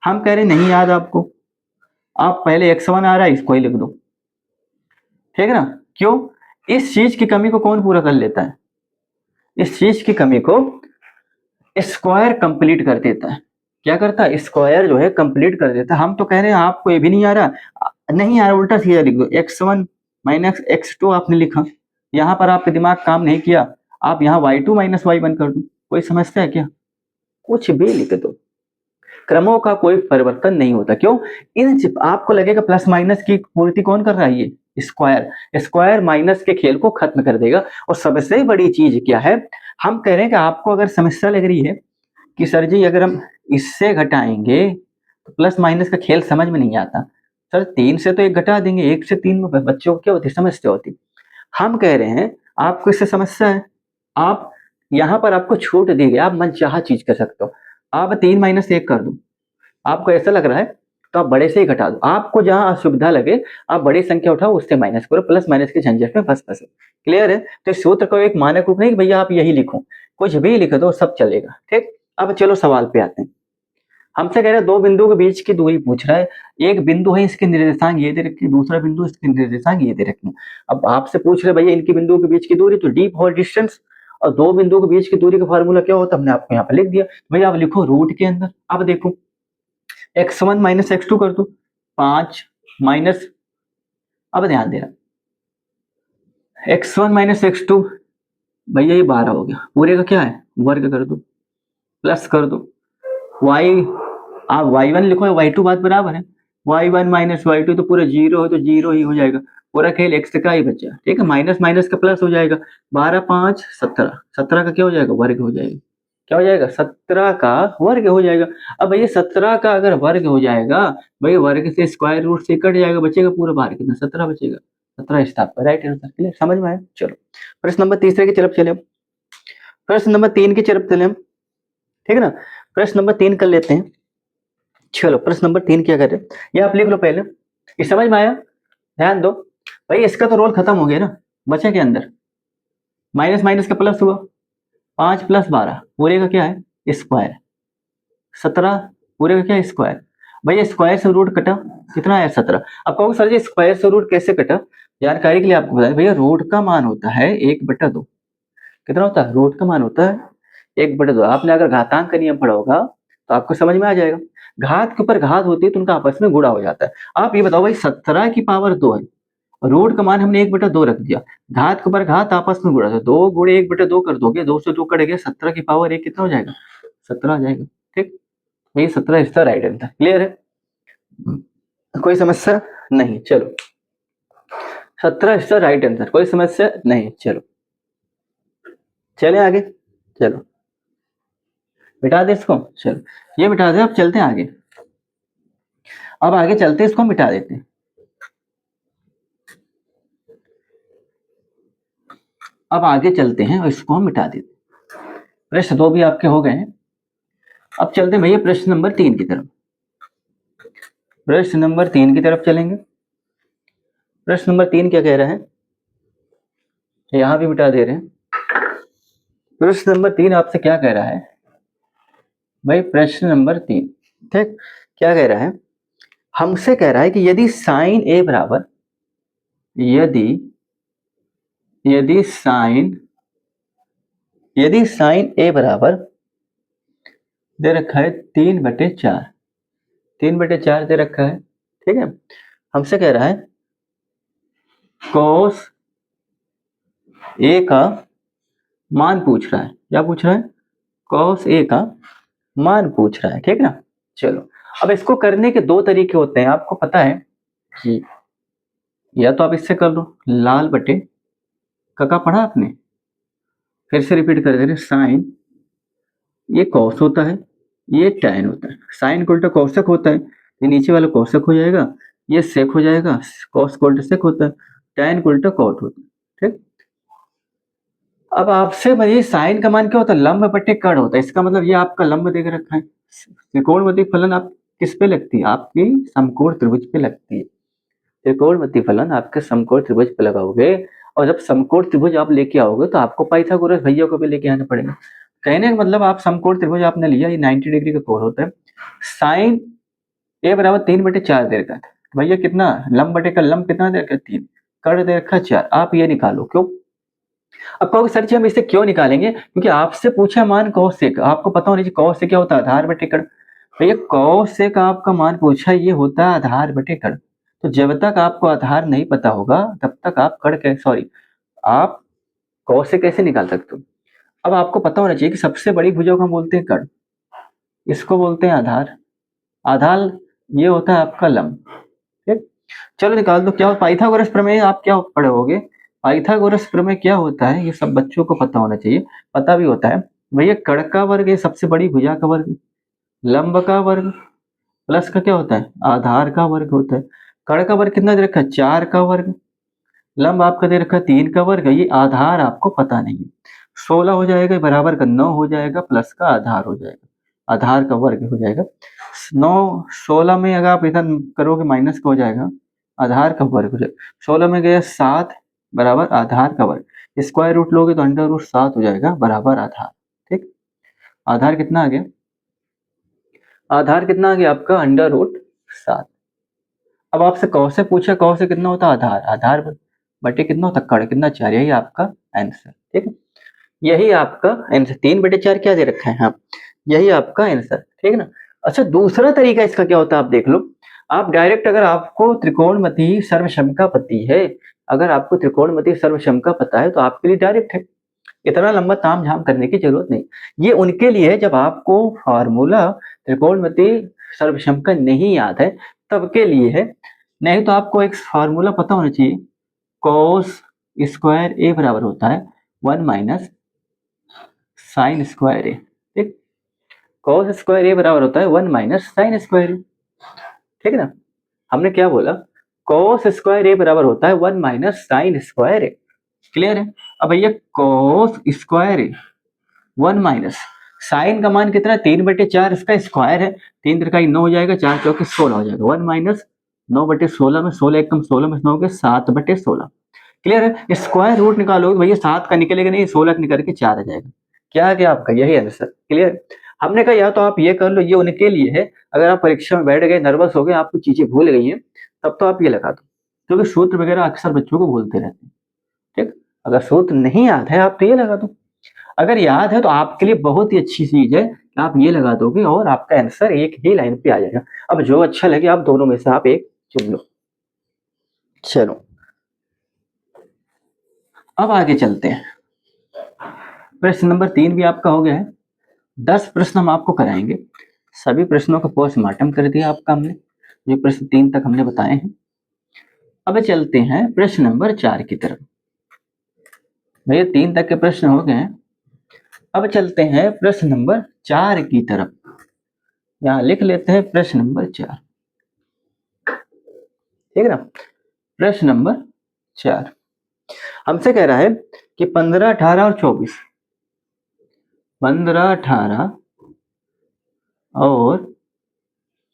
हम कह रहे नहीं याद आपको, आप पहले x1 आ रहा है इसको ही लिख दो। ठीक है ना, क्यों, इस चीज की कमी को कौन पूरा कर लेता है, इस चीज की कमी को स्क्वायर कंप्लीट कर देता है। क्या करता, स्क्वायर जो है कंप्लीट कर देता। हम तो कह रहे हैं आपको ये भी नहीं आ रहा, नहीं आ रहा, उल्टा सीधा लिख दो, x1 माइनस x2 आपने लिखा, यहाँ पर आपका दिमाग काम नहीं किया, आप यहाँ y2 माइनस y1 कर दो, कोई समस्या है क्या? कुछ भी लिख दो, क्रमों का कोई परिवर्तन नहीं होता। क्यों? इन आपको लगेगा प्लस माइनस की पूर्ति कौन कर रहा है, ये स्क्वायर, स्क्वायर माइनस के खेल को खत्म कर देगा। और सबसे बड़ी चीज क्या है, हम कह रहे हैं कि आपको अगर समस्या लग रही है कि सर जी अगर हम इससे घटाएंगे तो प्लस माइनस का खेल समझ में नहीं आता, सर 3 से तो 1 घटा देंगे, 1 से 3 में बच्चों को क्या होती, समस्या होती। हम कह रहे हैं आपको इससे समस्या है, आप यहाँ पर आपको छूट दी गई, आप मनचाहा चीज कर सकते हो, आप 3 माइनस 1 कर दो, आपको ऐसा लग रहा है तो आप बड़े से ही घटा दो, आपको जहां असुविधा लगे आप बड़ी संख्या उठाओ, उससे माइनस करो, प्लस माइनस के झंझट में फंसे। क्लियर है? तो इस सूत्र को एक मानक रूप नहीं कि भैया आप यही लिखो, कुछ भी लिख दो सब चलेगा। ठीक, अब चलो सवाल पे आते हैं। हमसे कह रहे हैं दो बिंदु के बीच की दूरी पूछ रहा है, एक बिंदु है इसके निर्देशांक ये दे रखे, दूसरा बिंदु इसके निर्देशांक ये दे रखे। अब आपसे पूछ रहे भैया इनकी बिंदु के बीच की दूरी, तो डी फॉर डिस्टेंस, और दो बिंदु के बीच की दूरी का फार्मूला क्या होता है, हमने आपको यहाँ पे लिख दिया। भैया आप लिखो रूट के अंदर, अब देखो x1 माइनस x2 कर दो, 5 माइनस, अब ध्यान देना, x1 माइनस x2, भैया ये 12 हो गया, पूरे का क्या है वर्ग कर दो, प्लस कर दो y, आप y1 लिखो y2 बात बराबर है, y1 माइनस y2 तो पूरा जीरो है तो जीरो ही हो जाएगा, पूरा खेल x का ही बचा। ठीक है, माइनस माइनस का प्लस हो जाएगा, 12 5 17, 17 का क्या हो जाएगा, वर्ग हो जाएगा, क्या हो जाएगा, 17 का वर्ग हो जाएगा। अब भैया 17 का अगर वर्ग हो जाएगा, भैया वर्ग से स्क्वायर रूट से कट जाएगा, बचेगा पूरा बाहर कितना, 17 बचेगा, 17 स्टॉप पर राइट आंसर। क्लियर, समझ में आया? चलो प्रश्न नंबर तीसरे की तरफ चले, प्रश्न नंबर 3 की तरफ चले हम, ठीक है ना, प्रश्न नंबर 3 कर लेते हैं। चलो प्रश्न नंबर 3 क्या कर रहे हैं, ये आप लिख लो पहले, ये समझ में आया? ध्यान दो भाई, इसका तो रोल खत्म हो गया ना, बचा के अंदर माइनस माइनस का प्लस हुआ, 5 प्लस 12 पूरे का क्या है स्क्वायर, 17 पूरे का क्या है स्क्वायर। भैया स्क्वायर से रूट कटा, कितना आया 17। अब कहोगे सर जी स्क्वायर से रूट कैसे कटा, जानकारी के लिए आपको बता दें भैया, रूट का मान होता है 1/2, कितना होता है, रूट का मान होता है 1/2। आपने अगर घातांक का नियम पढ़ा होगा तो आपको समझ में आ जाएगा, घात के ऊपर घात होती है तो उनका आपस में गुणा हो जाता है। आप ये बताओ भाई 17 की पावर 2 है, रूट का मान हमने 1/2 रख दिया, घात के ऊपर घात आपस में गुणा, 2 गुणे 1/2 कर दोगे, 2 से 2 कट गया, 17 की पावर 1 कितना हो जाएगा, 17 आ जाएगा। ठीक, ये 17 इसका राइट आंसर। क्लियर है, कोई समस्या नहीं? चलो 17 इसका राइट आंसर, कोई समस्या नहीं। चलो चले आगे, चलो मिटा दे इसको, चलो ये मिटा दे, अब चलते हैं आगे, अब आगे चलते हैं, इसको मिटा देते हैं, अब आगे चलते हैं और इसको हम मिटा देते हैं। प्रश्न 2 भी आपके हो गए हैं, अब चलते हैं भैया प्रश्न नंबर 3 की तरफ, प्रश्न नंबर 3 की तरफ चलेंगे। प्रश्न नंबर 3 क्या कह रहा है, यहां भी मिटा दे रहे हैं। प्रश्न नंबर 3 आपसे क्या कह रहा है भाई, प्रश्न नंबर 3 ठीक क्या कह रहा है, हमसे कह रहा है कि यदि साइन ए बराबर, यदि यदि साइन ए बराबर दे रखा है 3/4, 3/4 दे रखा है, ठीक है, हमसे कह रहा है cos ए का मान पूछ रहा है, क्या पूछ रहा है, cos ए का मान पूछ रहा है, ठीक ना। चलो अब इसको करने के 2 तरीके होते हैं, आपको पता है कि या तो आप इससे कर लो, लाल बटे का पढ़ा आपने, फिर से रिपीट कर दे रहे, साइन ये कॉस होता है, ये टैन होता है, साइन को उल्टा कौशक होता है, ये नीचे वाला कौशक हो जाएगा, ये सेक हो जाएगा, कॉस को उल्टा सेक होता है, टैन को उल्टा कॉट होता है। ठीक, अब आपसे बताइए साइन का मान क्या होता है, लंब बटे कर्ण होता है, इसका मतलब ये आपका लंब देख रखा है, त्रिकोणमिति फलन आप किस पे लगती है, आपकी समकोण त्रिभुज पे लगती है, त्रिकोणमिति फलन आपके समकोण त्रिभुज पे लगाओगे, और जब समकोण त्रिभुज आप लेके आओगे तो आपको पाइथागोरस भैया को भी लेके आना पड़ेगा। कहने का मतलब आप समकोण त्रिभुज आपने लिया, ये 90 डिग्री का कोण होता है, साइन ए बराबर 3/4 दे रखा है, भैया कितना लंब बटे का लंब कितना दे रखा है 3, कर्ण दे रखा 4, आप ये निकालो। क्यों? अब कहोगे सर जी हम इसे क्यों निकालेंगे, क्योंकि आपसे पूछा मान कॉस से, आपको पता होना चाहिए कॉस से क्या होता है, आधार बटे कर्ण, भैया कौशिक आपका मान पूछा, ये होता है आधार बटे कण। तो जब तक आपको आधार नहीं पता होगा तब तक आप कण के सॉरी आप कौशिक कैसे निकाल सकते हो। अब आपको पता होना चाहिए कि सबसे बड़ी भुजा को हम बोलते हैं कण, इसको बोलते हैं आधार। आधार ये होता है आपका लंब। ठीक, चलो निकाल दो। क्या पाइथागोरस प्रमेय आप क्या पढ़ोगे, पाइथागोरस प्रमेय क्या होता है ये सब बच्चों को पता होना चाहिए, पता भी होता है। भैया कण का वर्ग ये सबसे बड़ी भुजा का वर्ग, लंब का वर्ग प्लस का क्या होता है आधार का वर्ग होता है। कण का वर्ग कितना दे रखा है 4 का वर्ग, लंब आपका दे रखा है 3 का वर्ग, ये आधार आपको पता नहीं है। 16 हो जाएगा बराबर का 9 हो जाएगा प्लस का आधार हो जाएगा, आधार का वर्ग हो जाएगा। 9 16 में अगर आप इधर करोगे माइनस का हो जाएगा, आधार का वर्ग हो जाएगा। 16 में गया 7 बराबर आधार का वर्ग, स्क्वायर रूट लोगे तो अंडर रूट 7 हो जाएगा बराबर आधार। ठीक, आधार कितना आ गया, आधार कितना आ गया आपका अंडर रूट 7। अब आपसे कौ से पूछा, कौ से कितना होता है आधार, आधार बटे कितना होता है कण, कितना 4, यही आपका आंसर। ठीक है, यही आपका आंसर, 3/4 क्या दे रखा है हाँ, यही आपका आंसर। ठीक है ना। अच्छा दूसरा तरीका इसका क्या होता है आप देख लो, आप डायरेक्ट अगर आपको त्रिकोणमिति सर्वसमका पति है, अगर आपको त्रिकोणमिति सर्वसमका पता है तो आपके लिए डायरेक्ट है, इतना लंबा ताम झाम करने की जरूरत नहीं। ये उनके लिए है जब आपको फार्मूला त्रिकोणमिति सर्वसमका नहीं याद है तब के लिए है, नहीं तो आपको एक फार्मूला पता होना चाहिए, कॉस स्क्वायर ए बराबर होता है 1 माइनस साइन स्क्वायर ए। ठीक, कॉस स्क्वायर ए बराबर होता है 1 माइनस साइन स्क्वायर ए। ठीक है ना, हमने क्या बोला, कॉस स्क्वायर ए बराबर होता है 1 माइनस साइन स्क्वायर ए। क्लियर है। अब भैया कॉस स्क्वायर ए 1 माइनस साइन का मान कितना है 3/4, इसका स्क्वायर है, 3 3 का 9 हो जाएगा, 4 चौके 16 हो जाएगा, 1 माइनस 9/16 में 16 एक कम 16 में 9 के 7/16। क्लियर है, स्क्वायर रूट निकालोगे भैया 7 का निकलेगा नहीं, 16 का निकल के 4 आ जाएगा, क्या आ गया आपका यही आंसर। क्लियर, हमने कहा या तो आप ये कर लो, ये उनके लिए है अगर आप परीक्षा में बैठ गए नर्वस हो गए आपको चीजें भूल गई हैं तब तो आप ये लगा दो, क्योंकि सूत्र वगैरह अक्सर बच्चों को भूलते रहते हैं। ठीक, अगर सूत्र नहीं याद है आप तो ये लगा दो, अगर याद है तो आपके लिए बहुत ही अच्छी चीज है कि आप ये लगा दोगे और आपका आंसर एक ही लाइन पे आ जाएगा। अब जो अच्छा लगे आप दोनों में से आप एक चुन लो। चलो अब आगे चलते हैं, प्रश्न नंबर 3 भी आपका हो गया है। 10 प्रश्न हम आपको कराएंगे, सभी प्रश्नों का पोस्टमार्टम कर दिया आपका हमने, जो प्रश्न 3 तक हमने बताए हैं। अब चलते हैं प्रश्न नंबर 4 की तरफ। भैया 3 तक के प्रश्न हो गए हैं, अब चलते हैं प्रश्न नंबर 4 की तरफ। यहाँ लिख लेते हैं प्रश्न नंबर 4। ठीक है ना, प्रश्न नंबर 4 हमसे कह रहा है कि 15 18 और 24, 15 18 और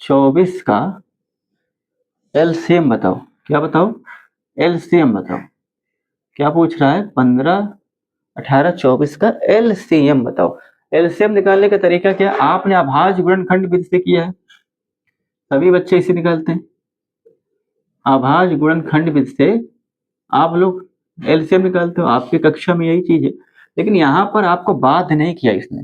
24 का एलसीएम बताओ। क्या बताओ, एलसीएम बताओ। क्या पूछ रहा है, 15 18 24 का एलसीएम बताओ। एलसीएम निकालने का तरीका क्या, आपने अभाज्य गुणनखंड विधि से किया है, सभी बच्चे इसे निकालते हैं, अभाज्य गुणनखंड विधि से आप लोग एलसीएम निकालते हो, आपकी कक्षा में यही चीज है। लेकिन यहाँ पर आपको बाध्य नहीं किया इसने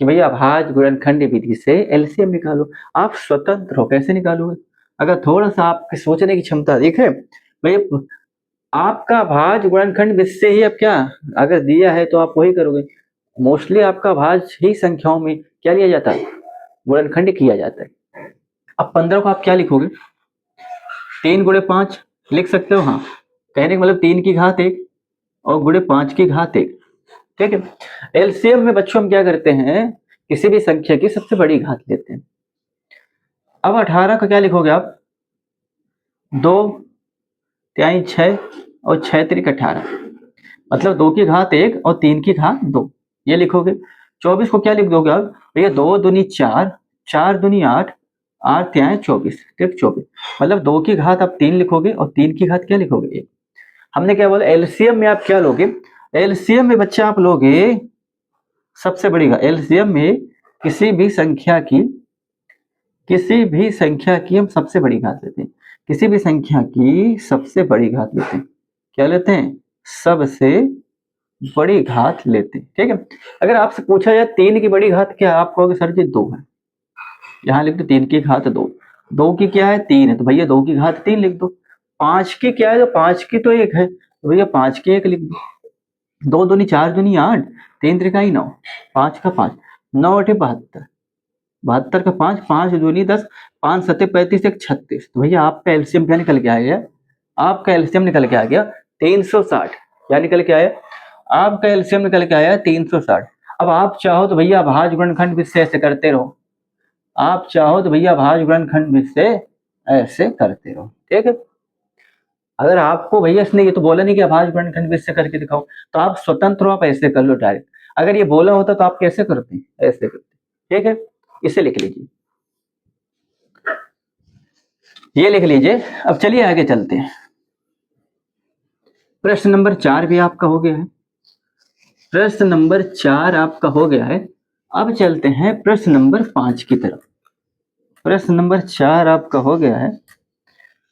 कि भैया अभाज्य गुणनखंड विधि से एलसीएम निकालो, आप स्वतंत्र हो, कैसे निकालोगे। अगर थोड़ा सा आपकी सोचने की क्षमता देखे भैया, आपका अभाज्य गुणनखंड विधि से ही अब क्या अगर दिया है तो आप वही करोगे। मोस्टली आपका अभाज्य ही संख्याओं में क्या लिया जाता है, गुणनखंड किया जाता है। अब 15 को आप क्या लिखोगे, 3 गुणे 5 लिख सकते हो, हाँ कहने का मतलब 3 की घात 1 और गुणे 5 की घात 1। ठीक है, एलसीएम में बच्चों हम क्या करते हैं, किसी भी संख्या की सबसे बड़ी घात लेते हैं। अब 18 का क्या लिखोगे आप, 2 त्याई 6 और 6 3 18, मतलब 2 की घात 1 और 3 की घात 2 ये लिखोगे। 24 को क्या लिख दोगे आप, भैया 2 दूनी 4, 4 दूनी 8, 8 त्याई 24, ठीक 24, मतलब 2 की घात आप 3 लिखोगे और 3 की घात क्या लिखोगे 1। हमने क्या बोला, एलसीएम में आप क्या लोगे, एलसीएम में बच्चा आप लोगे सबसे बड़ी घात। एलसीएम में किसी भी संख्या की, किसी भी संख्या की हम सबसे बड़ी घात लेते हैं, किसी भी संख्या की सबसे बड़ी घात लेते हैं, क्या लेते हैं, सबसे बड़ी घात लेते हैं। ठीक है, अगर आपसे पूछा जाए 3 की बड़ी घात क्या, आप कहोगे सर जी 2 है, यहाँ लिख दो 3 की घात 2, 2 की क्या है 3 है तो भैया 2 की घात 3 लिख दो। 5 की क्या है तो 5 की तो 1 है तो भैया 5 की 1 लिख दो। 2 दूनी 4 दूनी 8, 3 त्रिकाई 9, 5 का 5, 9 8 72, 72 का 5, 5 दूनी 10, 5 सत्ते 35, 1 36। तो भैया आपका एलसीएम क्या निकल के आ गया? आपका एलसीएम निकल के आ गया 360। क्या निकल के आया? आपका एलसीएम निकल के आया 360। अब आप चाहो तो भैया भाज्य गुणनखंड भी से ऐसे करते रहो, आप चाहो तो भैया भाज्य गुणनखंड भी से ऐसे करते रहो, ठीक है। अगर आपको भैया इसने ये तो बोला नहीं कि भाज्य गुणनखंड भी से करके दिखाओ, तो आप स्वतंत्र हो, आप ऐसे कर लो डायरेक्ट। अगर ये बोला होता तो आप कैसे करते? ऐसे करते, ठीक है। इसे लिख लीजिए, ये लिख लीजिए। अब चलिए आगे चलते हैं। प्रश्न नंबर 4 भी आपका हो गया है, प्रश्न नंबर 4 आपका हो गया है। अब चलते हैं प्रश्न नंबर 5 की तरफ। प्रश्न नंबर 4 आपका हो गया है,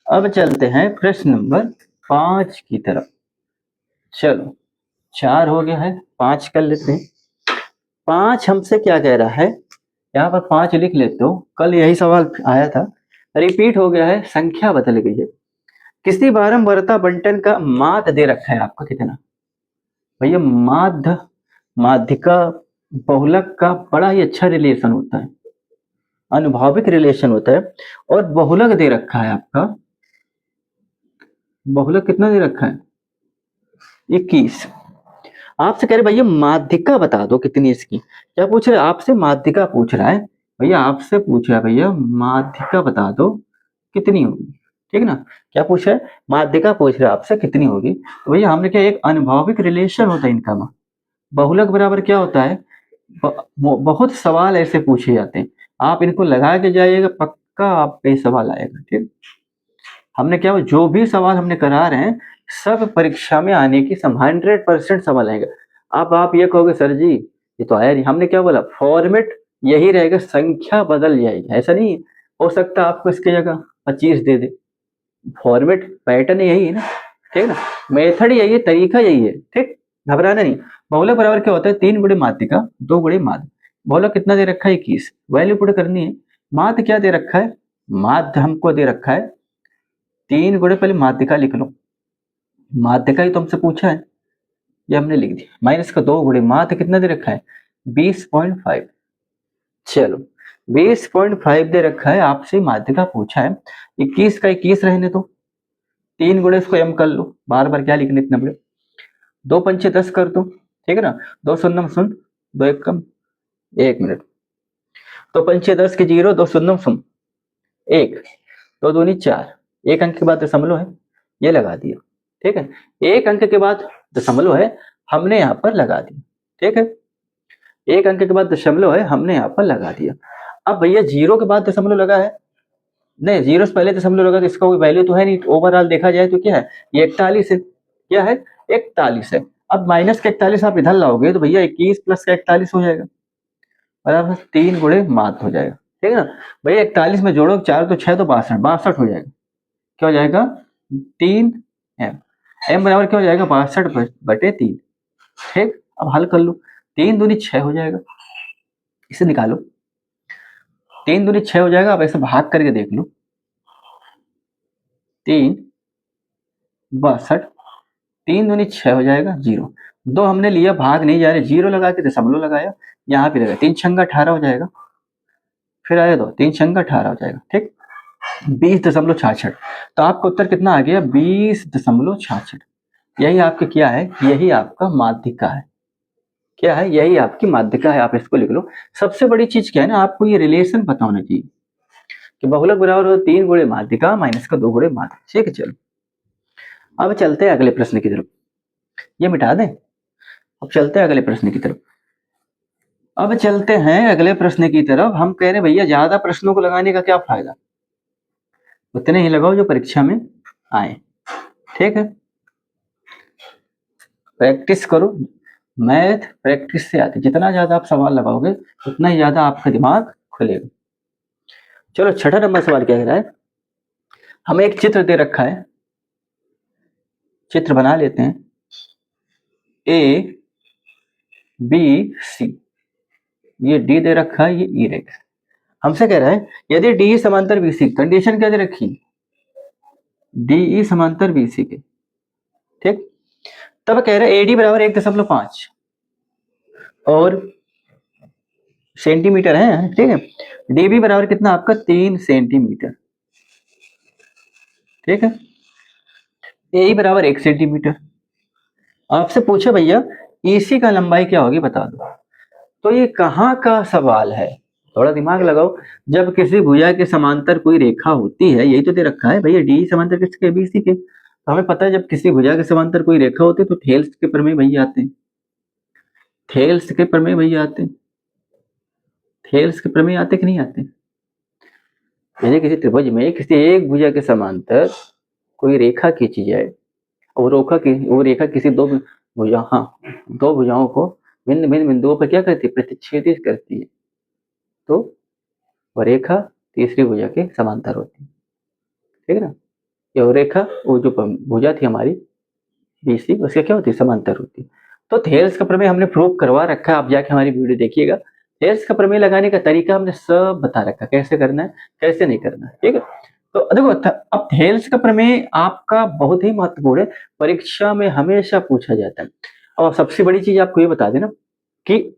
अब चलते हैं प्रश्न नंबर 5 की तरफ। चलो 4 हो गया है, 5 कर लेते हैं। 5 हमसे क्या कह रहा है, यहाँ पर 5 लिख लेते हो, कल यही सवाल आया था, रिपीट हो गया है, संख्या बदल गई है। किसी बारंबारता बंटन का माध्य दे रखा है आपका कितना? भैया माध्य, माध्यिका, बहुलक का बड़ा ही अच्छा रिलेशन होता है, अनुभाविक रिलेशन होता है। और बहुलक दे रखा है आपका, बहुलक कितना दे रखा है? 21। आपसे कह रहे भैया माध्यिका बता दो कितनी इसकी। क्या पूछ रहे? आपसे माध्यिका पूछ रहा है भैया, आपसे पूछ रहा है भैया माध्यिका बता दो कितनी होगी, ठीक ना। क्या पूछ रहा है? माध्यिका पूछ रहा है आपसे कितनी होगी। तो भैया हमने क्या, एक अनुभाविक रिलेशन होता है इनका। बहुलक बराबर क्या होता है? बहुत सवाल ऐसे पूछे जाते हैं, आप इनको लगा के जाइएगा, पक्का आप पे सवाल आएगा, ठीक। हमने क्या, जो भी सवाल हमने करा रहे हैं सब परीक्षा में आने की 100% सवाल आएगा। अब आप ये कहोगे सर जी ये तो आया नहीं, हमने क्या बोला, फॉर्मेट यही रहेगा, संख्या बदल जाएगी, ऐसा नहीं हो सकता आपको इसकी जगह 25 दे दे। फॉर्मेट पैटर्न यही है ना, ठीक ना, मेथड यही है, तरीका यही है, ठीक। घबराना नहीं। बहुलक बराबर क्या होता है? 3 गुणे माध्यिका 2 गुणे माध्य। बहुलक कितना दे रखा है? 21। वैल्यू पुट करनी है। माध्य क्या दे रखा है? माध्य हमको दे रखा है 3 गुणे, पहले माध्यिका लिख लो, माध्यिका ही तो हमसे पूछा है, ये हमने लिख दिया। माइनस का 2 गुणे माध्य कितना दे रखा है? 20.5। चलो 20.5 दे रखा है, आपसे माध्यिका पूछा है। 21 का 21 रहने दो, 3 गुणे इसको m कर लो, बार बार क्या लिखने इतना बड़े। 2 पंचे 10 कर दो, ठीक है ना। 2 शून्यम शून्य, 2 एक कम, 1 मिनट। 2 पंचे 10 के 0, 2 शून्यम शून्य 1, 2 दूनी 4, 1 अंक के बाद दशमलव है, ये लगा दिया, ठीक है। 1 अंक के बाद दशमलव है, हमने यहाँ पर लगा दिया, ठीक है। 1 अंक के बाद दशमलव है, हमने यहाँ पर लगा दिया। अब भैया 0 के बाद दशमलव लगा है, नहीं 0 से पहले दशमलव लगा तो इसका कोई वैल्यू तो है नहीं, ओवरऑल देखा जाए तो क्या है, ये 41 है। क्या है? 41 है। अब माइनस का 41 आप इधर लाओगे तो भैया 21 प्लस का 41 हो जाएगा, बराबर 3 गुणे माध्य हो जाएगा, ठीक है ना। भैया 41 में जोड़ो 4 तो 6 तो 62, 62 हो जाएगा। क्या हो जाएगा? 3 एम, एम बराबर क्या हो जाएगा? 62/3, ठीक। अब हल कर लो, 3 दूनी 6 हो जाएगा, इसे निकालो। 3 दूनी 6 हो जाएगा, अब ऐसे भाग करके देख लो, 3 62, 3 दूनी 6 हो जाएगा, 0। 2 हमने लिया, भाग नहीं जा रहे, 0 लगा के दशमलव लगाया, यहाँ पे लगा, 3 छंगा 18 हो जाएगा, फिर आया 2, 3 छंगा 18 हो जाएगा, ठीक। 20.66। तो आपका उत्तर कितना आ गया? 20.66। यही आपके क्या है? यही आपका माध्यिका है। क्या है? यही आपकी माध्यिका है, आप इसको लिख लो। सबसे बड़ी चीज क्या है ना, आपको ये रिलेशन पता होना चाहिए कि बहुलक बराबर हो 3 गुणे माध्यिका माइनस का 2 गुणे माध्य, ठीक है। चलो अब चलते हैं अगले प्रश्न की तरफ, ये मिटा दें। अब चलते हैं अगले प्रश्न की तरफ, अब चलते हैं अगले प्रश्न की तरफ। हम कह रहे हैं भैया ज्यादा प्रश्नों को लगाने का क्या फायदा, उतने ही लगाओ जो परीक्षा में आए, ठीक है। प्रैक्टिस करो, मैथ प्रैक्टिस से आती, जितना ज्यादा आप सवाल लगाओगे उतना ही ज्यादा आपका दिमाग खुलेगा। चलो 6ठा नंबर सवाल क्या कह रहा है, हमें एक चित्र दे रखा है, चित्र बना लेते हैं। ए बी सी, ये डी दे रखा है, ये ई रेखा। हमसे कह रहा है यदि डी समांतर बीसी, कंडीशन क्या दे रखी, डी समांतर बीसी के, ठीक। तब कह रहा है एडी बराबर 1.5 और सेंटीमीटर है, ठीक है। डीबी बराबर कितना आपका 3 सेंटीमीटर, ठीक है। ए बराबर 1 सेंटीमीटर। आपसे पूछे भैया ईसी का लंबाई क्या होगी बता दो, तो ये कहाँ का सवाल है, थोड़ा दिमाग लगाओ। जब किसी भुजा के समांतर कोई रेखा होती है, यही तो दे रखा है भैया, डी समांतर किसके, बीसी के। तो हमें पता है जब किसी भुजा के समांतर कोई रेखा होती है तो थेल्स के प्रमेय भैया आते हैं, थेल्स के प्रमेय भैया आते हैं, थेल्स के प्रमेय आते कि नहीं आते। यदि किसी त्रिभुज में किसी एक भुजा के समांतर कोई रेखा खींची जाए और वो रेखा किसी दो भुजा, हाँ, दो भुजाओं को भिन्न भिन्न बिंदुओं पर क्या करती है, प्रतिच्छेदित करती है, तो वह रेखा तीसरी भुजा के समांतर होती है, ठीक है ना। यह रेखा वो जो भुजा थी हमारी बीसी, उसके क्या होती है, समांतर होती है। तो थेल्स का प्रमेय हमने प्रूव करवा रखा है, आप जाके हमारी वीडियो देखिएगा। थेल्स का प्रमेय लगाने का तरीका हमने सब बता रखा, कैसे करना है कैसे नहीं करना है, ठीक है। तो देखो अब थेल्स का प्रमेय आपका बहुत ही महत्वपूर्ण है, परीक्षा में हमेशा पूछा जाता है। और सबसे बड़ी चीज आपको ये बता देना कि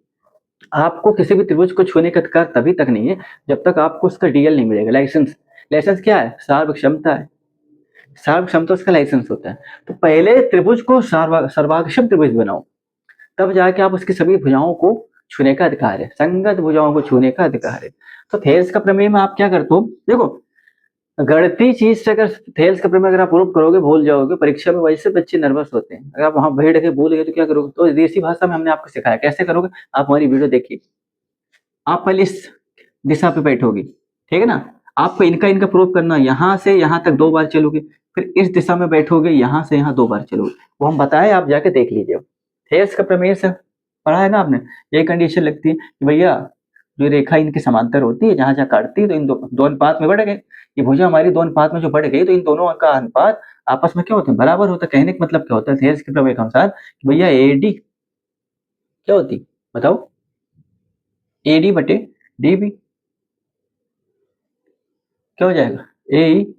आपको किसी भी त्रिभुज को छूने का अधिकार तभी तक नहीं है जब तक आपको उसका डीएल नहीं मिलेगा, लाइसेंस। लाइसेंस क्या है, सार्व क्षमता है, सार्व क्षमता उसका लाइसेंस होता है। तो पहले त्रिभुज को सर्वाक्षम त्रिभुज बनाओ, तब जाके आप उसकी सभी भुजाओं को छूने का अधिकार है, संगत भुजाओं को छूने का अधिकार है। तो थेल्स का प्रमेय में आप क्या करते हो, देखो गणती चीज से अगर थेल्स का प्रमेय अगर आप प्रूव करोगे भूल जाओगे, परीक्षा में वैसे बच्चे नर्वस होते हैं, अगर आप वहां भीड़ के भूल गए तो क्या करोगे। तो देसी भाषा में हमने आपको सिखाया कैसे करोगे, आप हमारी वीडियो देखिए। आप पहले इस दिशा पे बैठोगे, ठीक है ना, आपको इनका इनका प्रूव करना, यहाँ से यहाँ तक 2 बार चलोगे, फिर इस दिशा में बैठोगे, यहाँ से यहाँ 2 बार चलोगे, वो हम बताए, आप जाके देख लीजिए। थेल्स का प्रमेय से पढ़ा है ना आपने। ये कंडीशन लगती है कि भैया जो रेखा इनके समांतर होती है, जहां जहां काटती है तो इन दो अनुपात में बढ़ गए, ये भुजा हमारी 2 अनुपात में जो बढ़ गई, तो इन दोनों का अनुपात आपस में क्या होता है, बराबर होता है। कहने का मतलब क्या होता है थेल्स के प्रमेय के अनुसार कि भैया एडी क्या होती, बताओ, एडी बटे डीबी क्या हो जाएगा, ए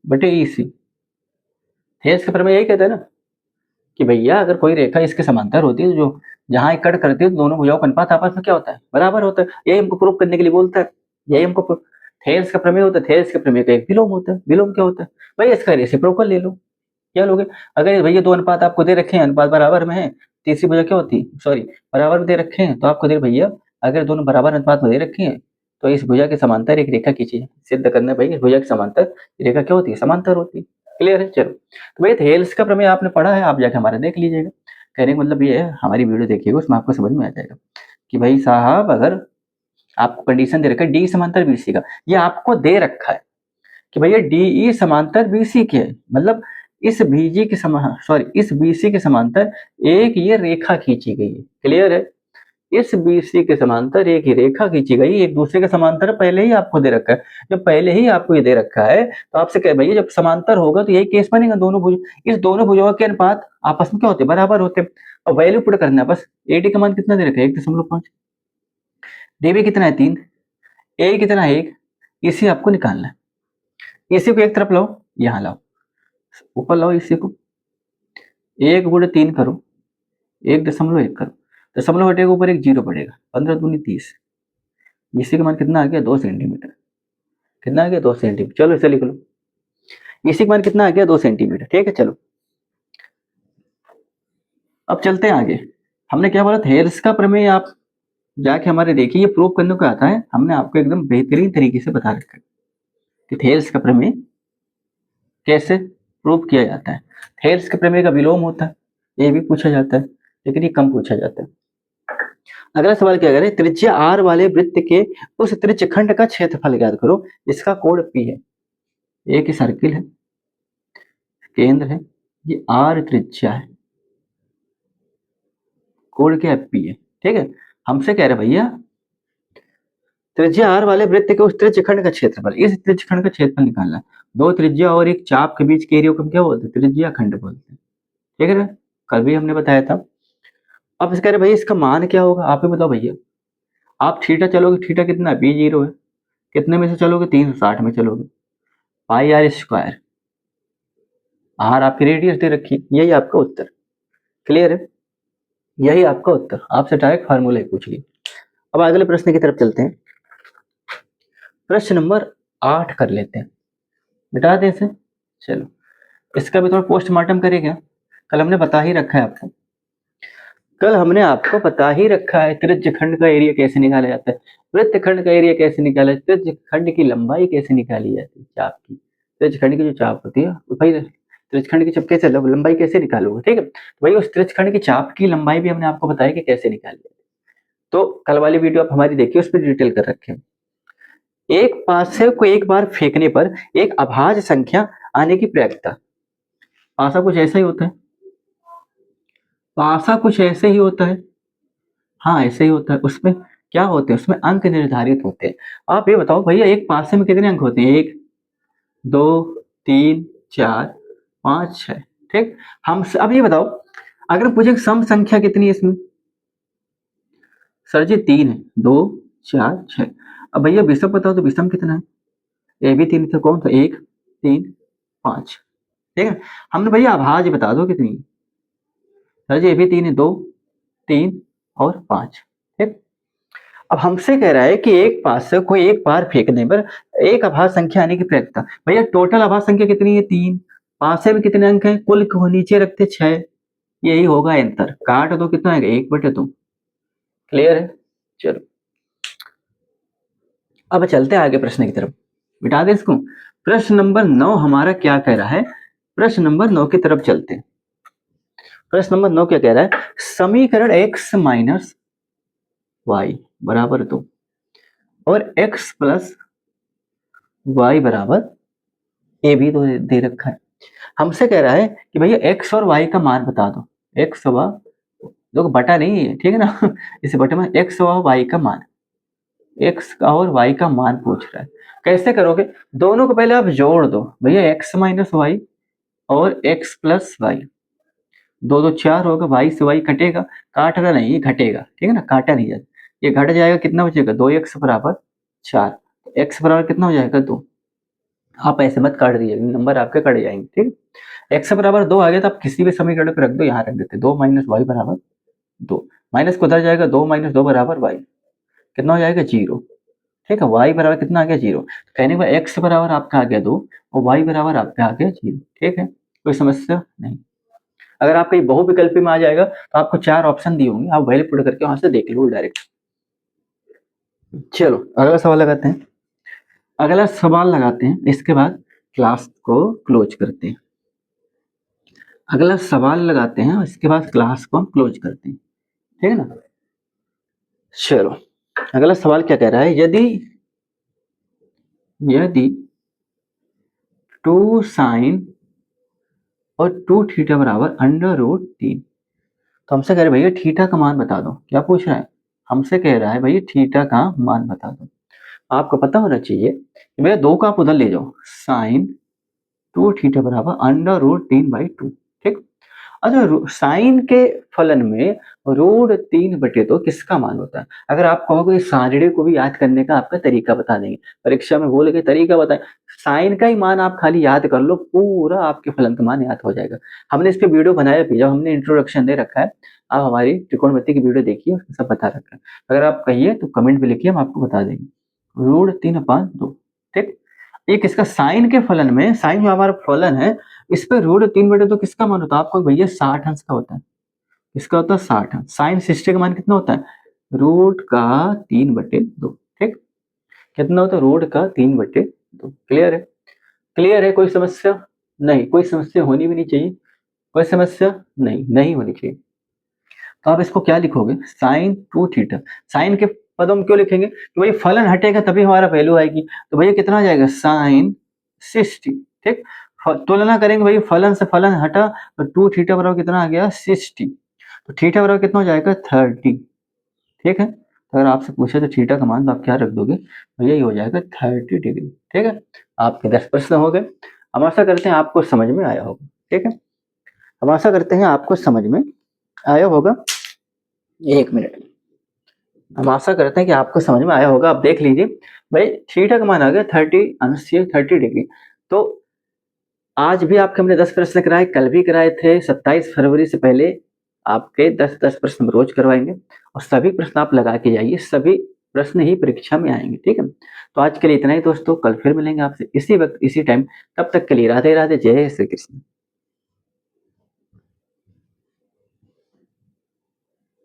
बटे ई सी। थेल्स का प्रमेय यही कहता है ना कि भैया अगर कोई रेखा इसके समांतर होती है, तो जो जहां एक कट करती है तो दोनों भुजाओं का अनुपात आपस में क्या होता है, बराबर होता है। यही हमको प्रूव करने के लिए बोलता है, यही हमको थेल्स का प्रमेय होता है। थेल्स के प्रमेय का एक विलोम होता है। विलोम क्या होता है, भाई इसका रेसिप्रोकल ले लो। क्या लोगे, अगर भैया 2 अनुपात आपको दे रखे हैं, अनुपात बराबर में है, तीसरी भुजा क्या होती, सॉरी बराबर में दे रखे हैं, तो आपको दे भैया अगर दोनों बराबर अनुपात में दे रखे हैं तो इस भुजा के समांतर एक रेखा खींचिए, सिद्ध करना है भाई इस भुजा के समांतर रेखा क्या होती है, समांतर होती है। क्लियर है, चलो। तो भाई थेल्स का प्रमेय आपने पढ़ा है, आप जाके हमारा देख लीजिएगा। कहने का मतलब ये है, हमारी वीडियो देखिएगा, उसमें आपको समझ में आ जाएगा कि भाई साहब अगर आपको कंडीशन दे रखा है डी समांतर बीसी का, ये आपको दे रखा है कि भैया डी समांतर बीसी के, मतलब इस बीजी के सॉरी इस बीसी के समांतर एक ये रेखा खींची गई है। क्लियर है, इस बीसी के समांतर एक ही रेखा खींची गई, एक दूसरे के समांतर पहले ही आपको दे रखा है। जब पहले ही आपको ये दे रखा है तो आपसे कह भैया जब समांतर होगा तो यही केस बनेगा, दोनों भुज इस दोनों भुजाओं के अनुपात आपस में क्या होते, बराबर होते। और वैल्यू पुट करना है बस, एडी का मान कितना दे रखा है 1.5, डीबी कितना है 3, ए कितना है 1, इसी आपको निकालना है। इसी को एक तरफ लाओ, यहाँ लाओ, ऊपर लाओ, इसी को 1/3 करो, 1.1 करो, दशमलव हटेगा ऊपर एक जीरो पड़ेगा, 15 दूनी 30, इसी का मान कितना आ गया 2 सेंटीमीटर। कितना आ गया 2 सेंटीमीटर, चलो इसे लिख लो, इसी का मान कितना आ गया 2 सेंटीमीटर, ठीक है। चलो अब चलते हैं आगे। हमने क्या बोला, थेल्स का प्रमेय आप जाके हमारे देखिए, ये प्रूव करने को आता है, हमने आपको एकदम बेहतरीन तरीके से बता रखा है कि थेल्स का प्रमेय कैसे प्रूव किया जाता है। थेल्स के प्रमेय का विलोम होता है, ये भी पूछा जाता है, लेकिन ये कम पूछा जाता है। अगला सवाल क्या करें, त्रिज्या आर वाले वृत्त के उस त्रिज्यखंड का क्षेत्रफल ज्ञात करो, इसका कोण पी है। एक ही सर्किल है, केंद्र है, ये आर त्रिज्या है, कोण क्या पी है, ठीक है। हमसे कह रहे भैया त्रिज्या आर वाले वृत्त के उस त्रिज्यखंड का क्षेत्रफल, इस त्रिज्यखंड का क्षेत्रफल निकालना है। दो त्रिज्या और एक चाप के बीच के एरिया को हम क्या बोलते हैं, त्रिज्या खंड बोलते हैं, ठीक है ना, कल भी हमने बताया था। अब इस कह रहे भाई इसका मान क्या होगा, आप ही बताओ भैया। आप थीटा चलोगे, थीटा कितना बी 0 है, कितने में से चलोगे 360 में चलोगे, पाई आर स्क्वायर, आर आपकी रेडियस दे रखी, यही आपका उत्तर। क्लियर है, यही आपका उत्तर, आपसे डायरेक्ट फार्मूला ही पूछ लिया। अब अगले प्रश्न की तरफ चलते हैं, प्रश्न नंबर 8 कर लेते हैं, मिटा दें इसे। चलो इसका भी थोड़ा पोस्टमार्टम करेगा, कल हमने बता ही रखा है आपको, कल हमने आपको बता ही रखा है त्रिज्यखंड का एरिया कैसे निकाला जाता है, वृत्तखंड का एरिया कैसे निकाला, त्रिज्यखंड की लंबाई कैसे निकाली जाती है, चाप की, त्रिज्यखंड की जो चाप होती है भाई, त्रिज्यखंड की चाप कैसे लंबाई कैसे निकालोगे, ठीक है। तो भाई उस त्रिज्यखंड की चाप की लंबाई भी हमने आपको बताया कि कैसे निकाली जाती है। तो कल वाली वीडियो आप हमारी देखिए, उस पर डिटेल कर रखे हैं। एक पासे को एक बार फेंकने पर एक अभाज्य संख्या आने की प्रयत्ता, पासा कुछ ऐसा ही होता है, पासा कुछ ऐसे ही होता है, हाँ ऐसे ही होता है। उसमें क्या होते हैं, उसमें अंक निर्धारित होते हैं। आप ये बताओ भैया एक पासे में कितने अंक होते हैं, 1 2 3 4 5 6, ठीक। हम अब ये बताओ, अगर पूछे सम संख्या कितनी है इसमें, सर जी 3 है, 2 4 6। अब भैया विषम बताओ तो विषम कितना है, ए भी 3 था, कौन सा, 1 3 5, ठीक है। हमने भैया अभाज्य बता दो कितनी, सर जी ए भी 3 है, 2 3 और 5, ठीक। अब हमसे कह रहा है कि एक पास से कोई एक बार फेंकने पर एक अभाज्य संख्या आने की प्रयत्ता, भैया टोटल अभाज्य संख्या कितनी है, 3, पासे में कितने अंक हैं, कुल को नीचे रखते 6, यही होगा आंसर, काट दो कितना आएगा 1/2। क्लियर है, चलो अब चलते हैं आगे प्रश्न की तरफ, बिठा दे इसको। प्रश्न नंबर 9 हमारा क्या कह रहा है, प्रश्न नंबर 9 की तरफ चलते हैं। प्रश्न नंबर 9 क्या कह रहा है, समीकरण x माइनस वाई बराबर 2 और x प्लस वाई बराबर ए भी तो दे रखा है। हमसे कह रहा है कि भैया x और y का मान बता दो, x व देखो बटा नहीं है, ठीक है ना इसे बटे में x व y का मान, x का और y का मान पूछ रहा है। कैसे करोगे, दोनों को पहले आप जोड़ दो भैया, x माइनस वाई और x प्लस वाई, 2 2 4 होगा, y से y कटेगा, काटना नहीं घटेगा, ठीक है ना, काटा नहीं जाता, ये घट जाएगा, कितना बचेगा 2x बराबर 4, x बराबर कितना हो जाएगा 2, आप ऐसे मत काट दीजिए, नंबर आपके कट जाएंगे, ठीक। x बराबर 2 आ गया तो आप किसी भी समीकरण पे रख दो, यहाँ रख देते 2 माइनस वाई बराबर 2, माइनस को उधर जाएगा, 2 माइनस 2 बराबर y, कितना हो जाएगा 0, ठीक है। y बराबर कितना आ गया 0, कहने के बाद x बराबर आपका आ गया 2 और y बराबर आपका आ गया 0, ठीक है, कोई समस्या नहीं। अगर आप कहीं बहुविकल्पी में आ जाएगा तो आपको 4 ऑप्शन दिए होंगे, आप वैल्यू पुट करके वहां से देख लो डायरेक्ट। चलो अगला सवाल लगाते हैं, अगला सवाल लगाते हैं, इसके बाद क्लास को क्लोज करते हैं। अगला सवाल लगाते हैं, इसके बाद क्लास को हम क्लोज करते हैं, ठीक है ना। चलो अगला सवाल क्या कह रहा है, यदि यदि 2 साइन और 2 थीटा बराबर √3, तो हमसे कह रहे भैया थीटा का मान बता दो, क्या पूछ रहा है, हमसे कह रहा है भैया थीटा का मान बता दो। आपको पता होना चाहिए कि भैया 2 का आप उधर ले जाओ, साइन 2 थीटा बराबर √3/2, ठीक। अच्छा साइन के फलन में √3/2 किसका मान होता है, अगर आप कहोगे सारणी को भी याद करने का आपका तरीका बता देंगे, परीक्षा में बोले के तरीका बताएं, साइन का ही मान आप खाली याद कर लो, पूरा आपके फलन का मान याद हो जाएगा। हमने इस पे वीडियो बनाया भी, जब हमने इंट्रोडक्शन दे रखा है, आप हमारी त्रिकोणमिति की वीडियो देखिए, उसमें सब बता रखा है। अगर आप कहिए तो कमेंट में लिखिए, हम आपको बता देंगे, √3/2, ठीक। ये किसका, साइन के फलन में, साइन जो हमारा फलन है इस पे √3/2 किसका मान होता है, आपको भैया 60 अंश का होता है, किसका होता है 60 अंश, साइन 60 का मान कितना होता है, √3/2, ठीक। कितना होता है, √3/2। क्लियर है, क्लियर है, कोई समस्या नहीं, कोई समस्या होनी भी नहीं चाहिए, कोई समस्या नहीं, नहीं होनी चाहिए। तो आप इसको क्या लिखोगे, साइन 2 थीटा, साइन के पदों में क्यों लिखेंगे, तो भाई फलन हटेगा तभी हमारा वैल्यू आएगी, तो भैया कितना आ जाएगा साइन 60, ठीक। तुलना करेंगे भाई, फलन से फलन हटा तो 2 थीटा बराबर कितना आ गया 60, तो थीटा बराबर कितना हो जाएगा 30, ठीक है। तो अगर आपसे पूछे तो थीटा का मान तो आप क्या रख दोगे, भैया ये हो जाएगा 30 डिग्री, ठीक है। आपके 10 प्रश्न हो गए, हम आशा करते हैं आपको समझ में आया होगा, ठीक है, हम आशा करते हैं आपको समझ में आया होगा। 1 मिनट, हम आशा करते हैं कि आपको समझ में आया होगा। आप देख लीजिए भाई, थीटा का मान आ गया 30 डिग्री। तो आज भी आपके हमने 10 प्रश्न कराए, कल भी कराए थे। 27 फरवरी से पहले आपके 10-10 प्रश्न हम रोज करवाएंगे और सभी प्रश्न आप लगा के जाइए, सभी प्रश्न ही परीक्षा में आएंगे, ठीक है। तो आज के लिए इतना ही दोस्तों, कल फिर मिलेंगे आपसे इसी वक्त इसी टाइम। तब तक के लिए राधे राधे, जय श्री कृष्ण।